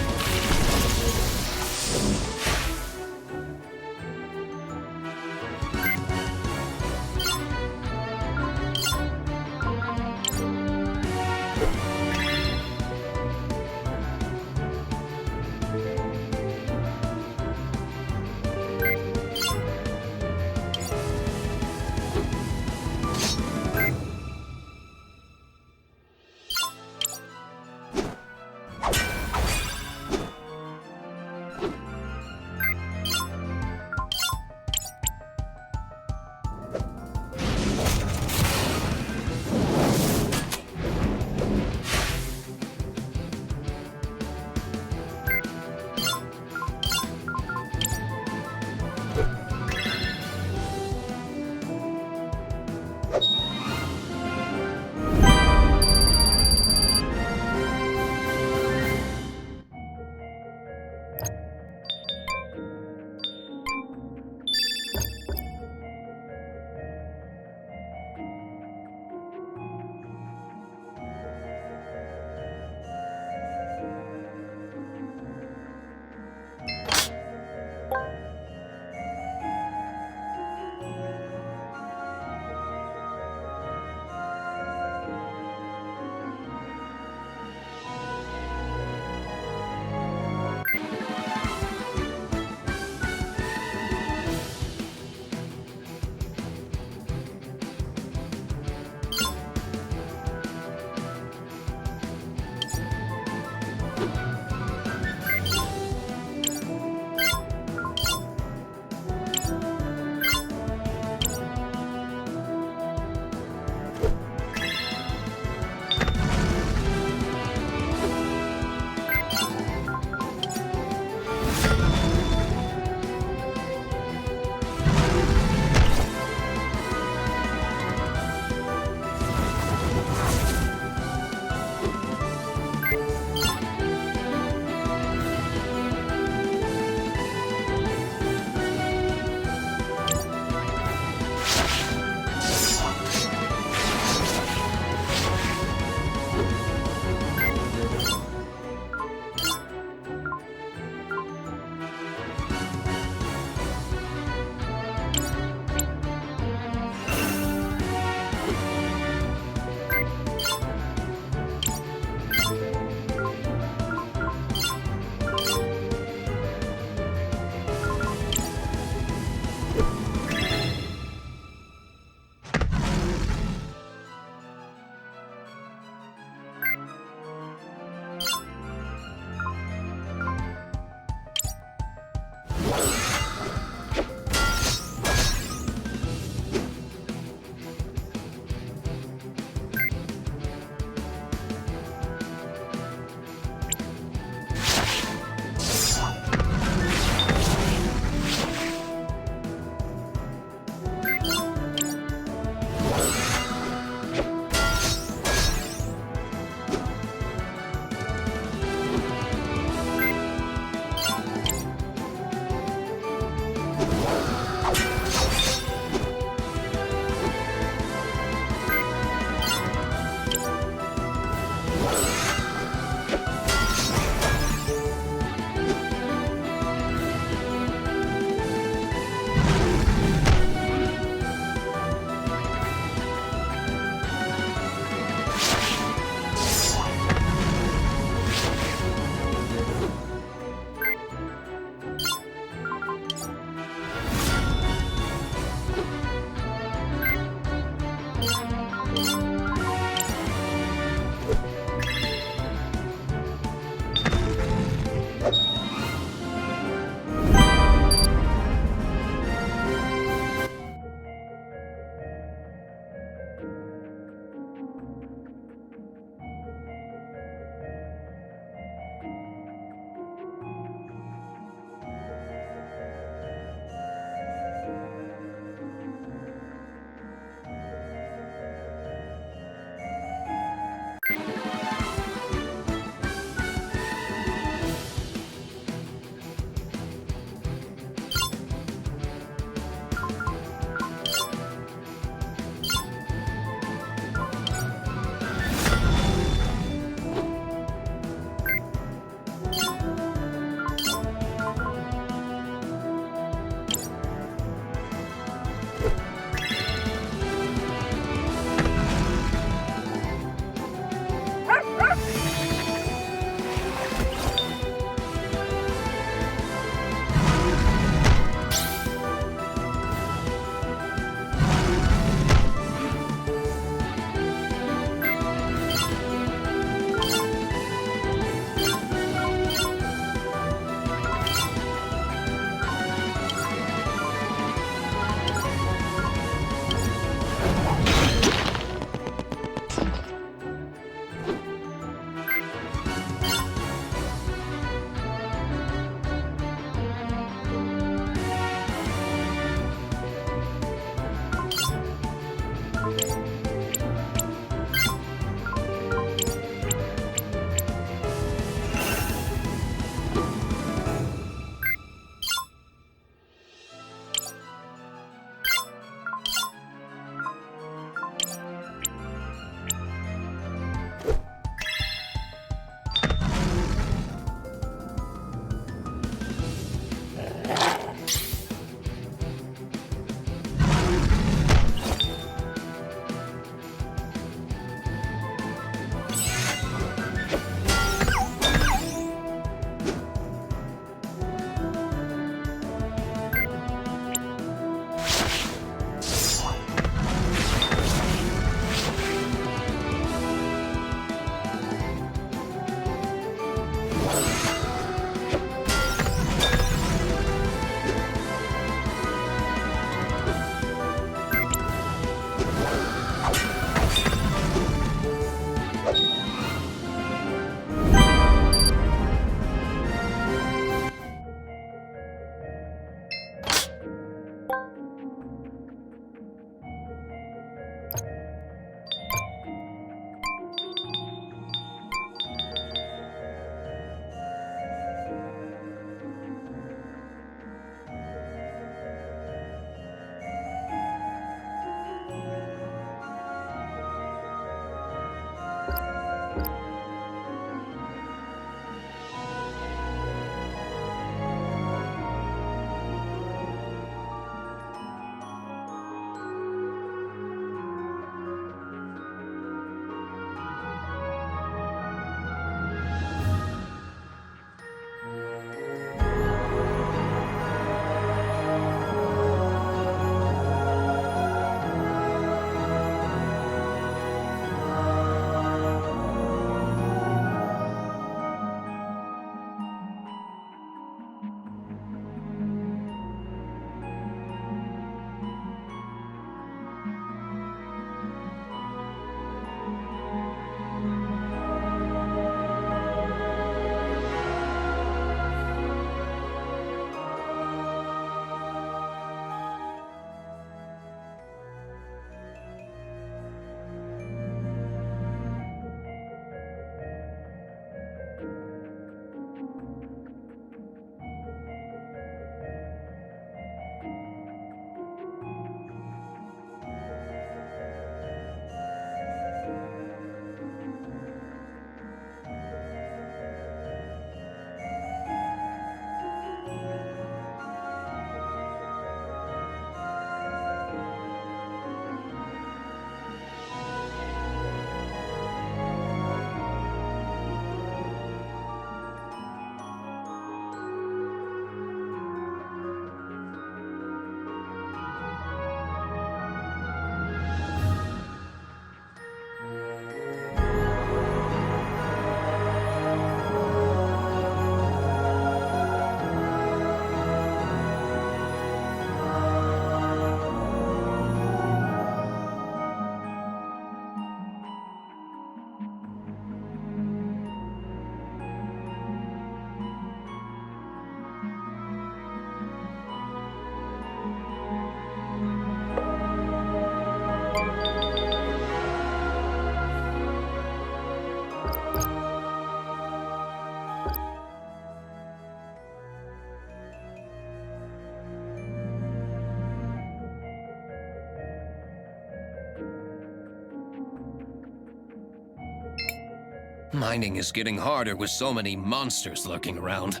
Mining is getting harder with so many monsters lurking around.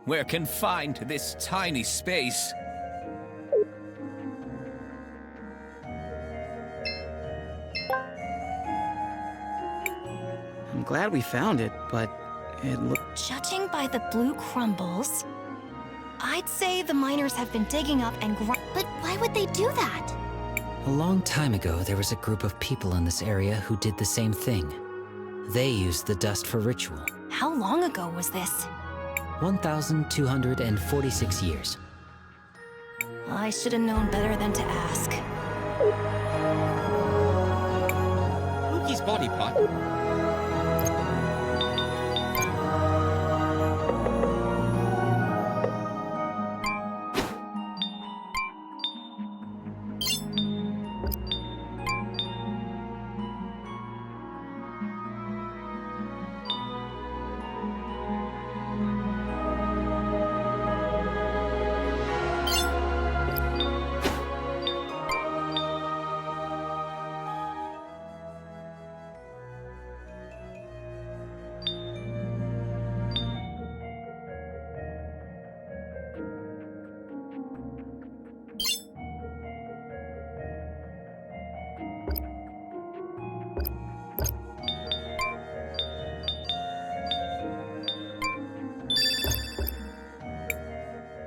We're confined to this tiny space. I'm glad we found it, but it Judging by the blue crumbles, I'd say the miners have been digging up and But why would they do that? A long time ago, there was a group of people in this area who did the same thing. They used the dust for ritual. How long ago was this? 1,246 years. I should have known better than to ask. Loki's body part.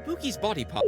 Loki's body part.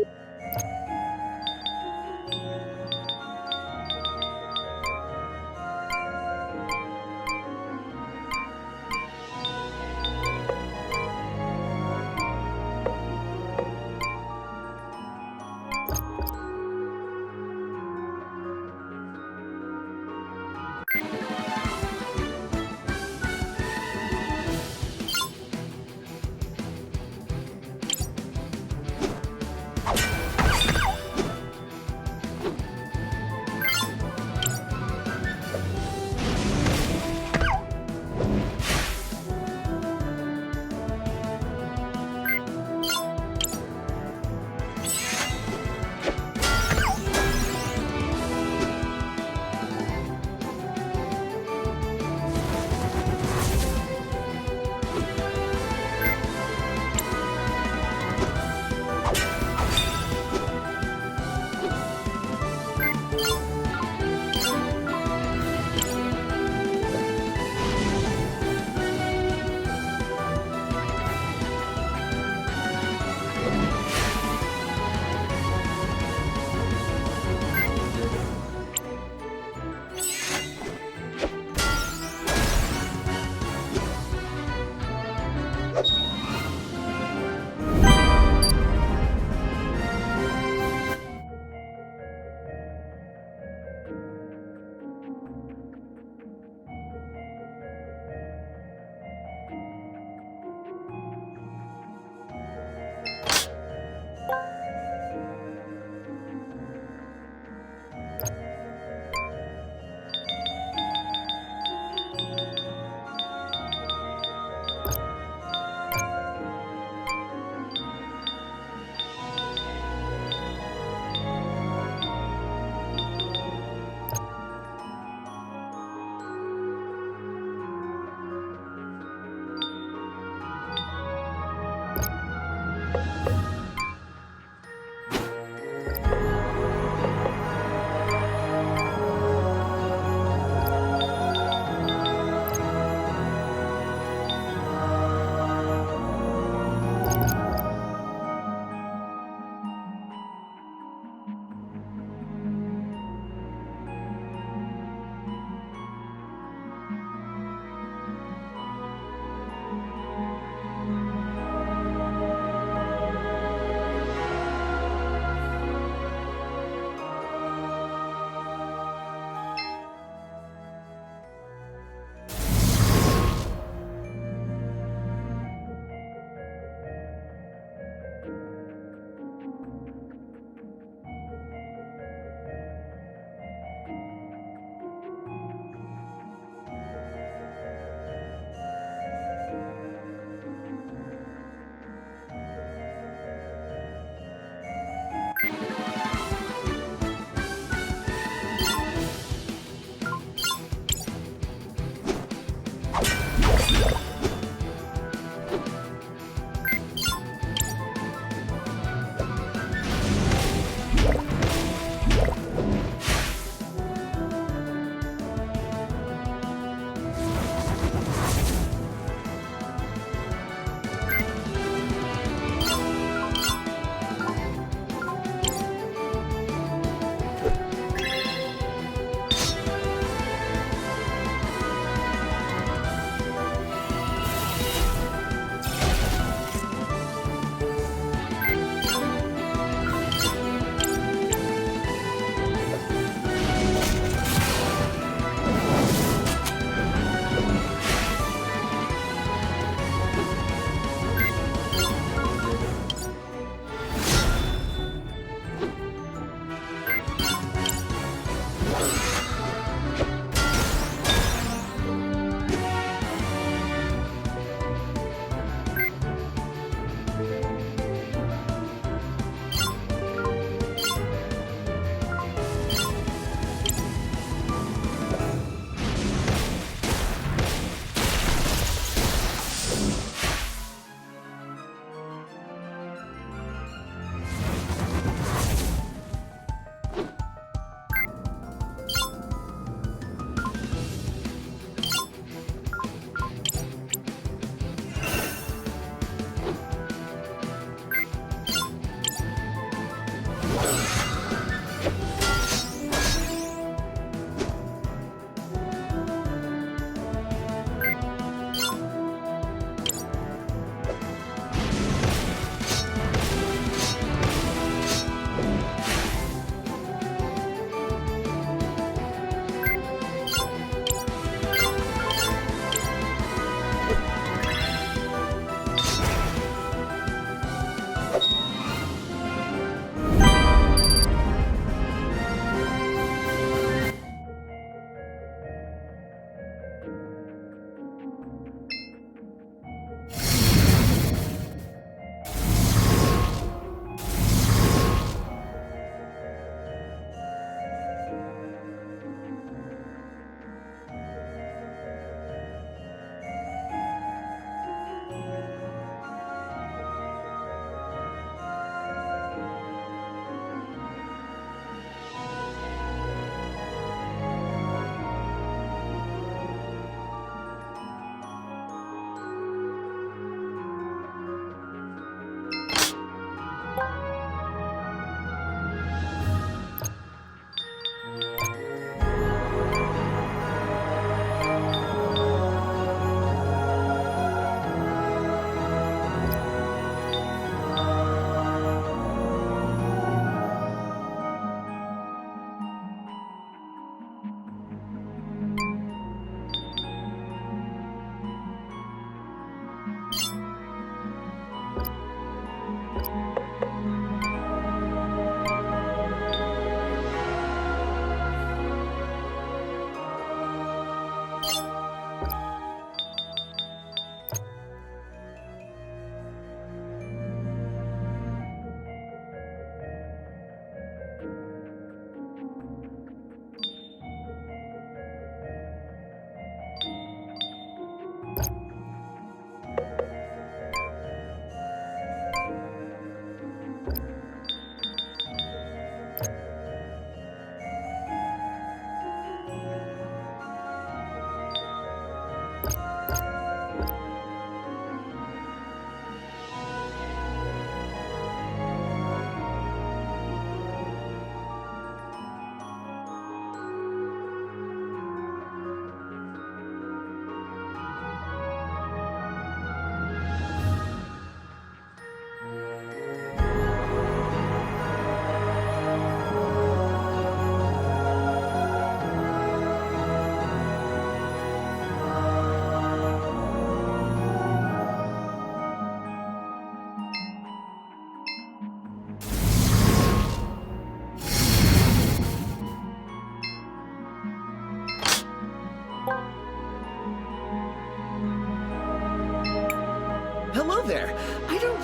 Hello there. I don't...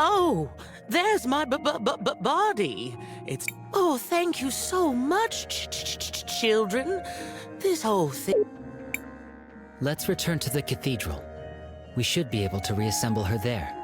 Oh, there's my body. It's... Oh, thank you so much, children. This whole thing... Let's return to the cathedral. We should be able to reassemble her there.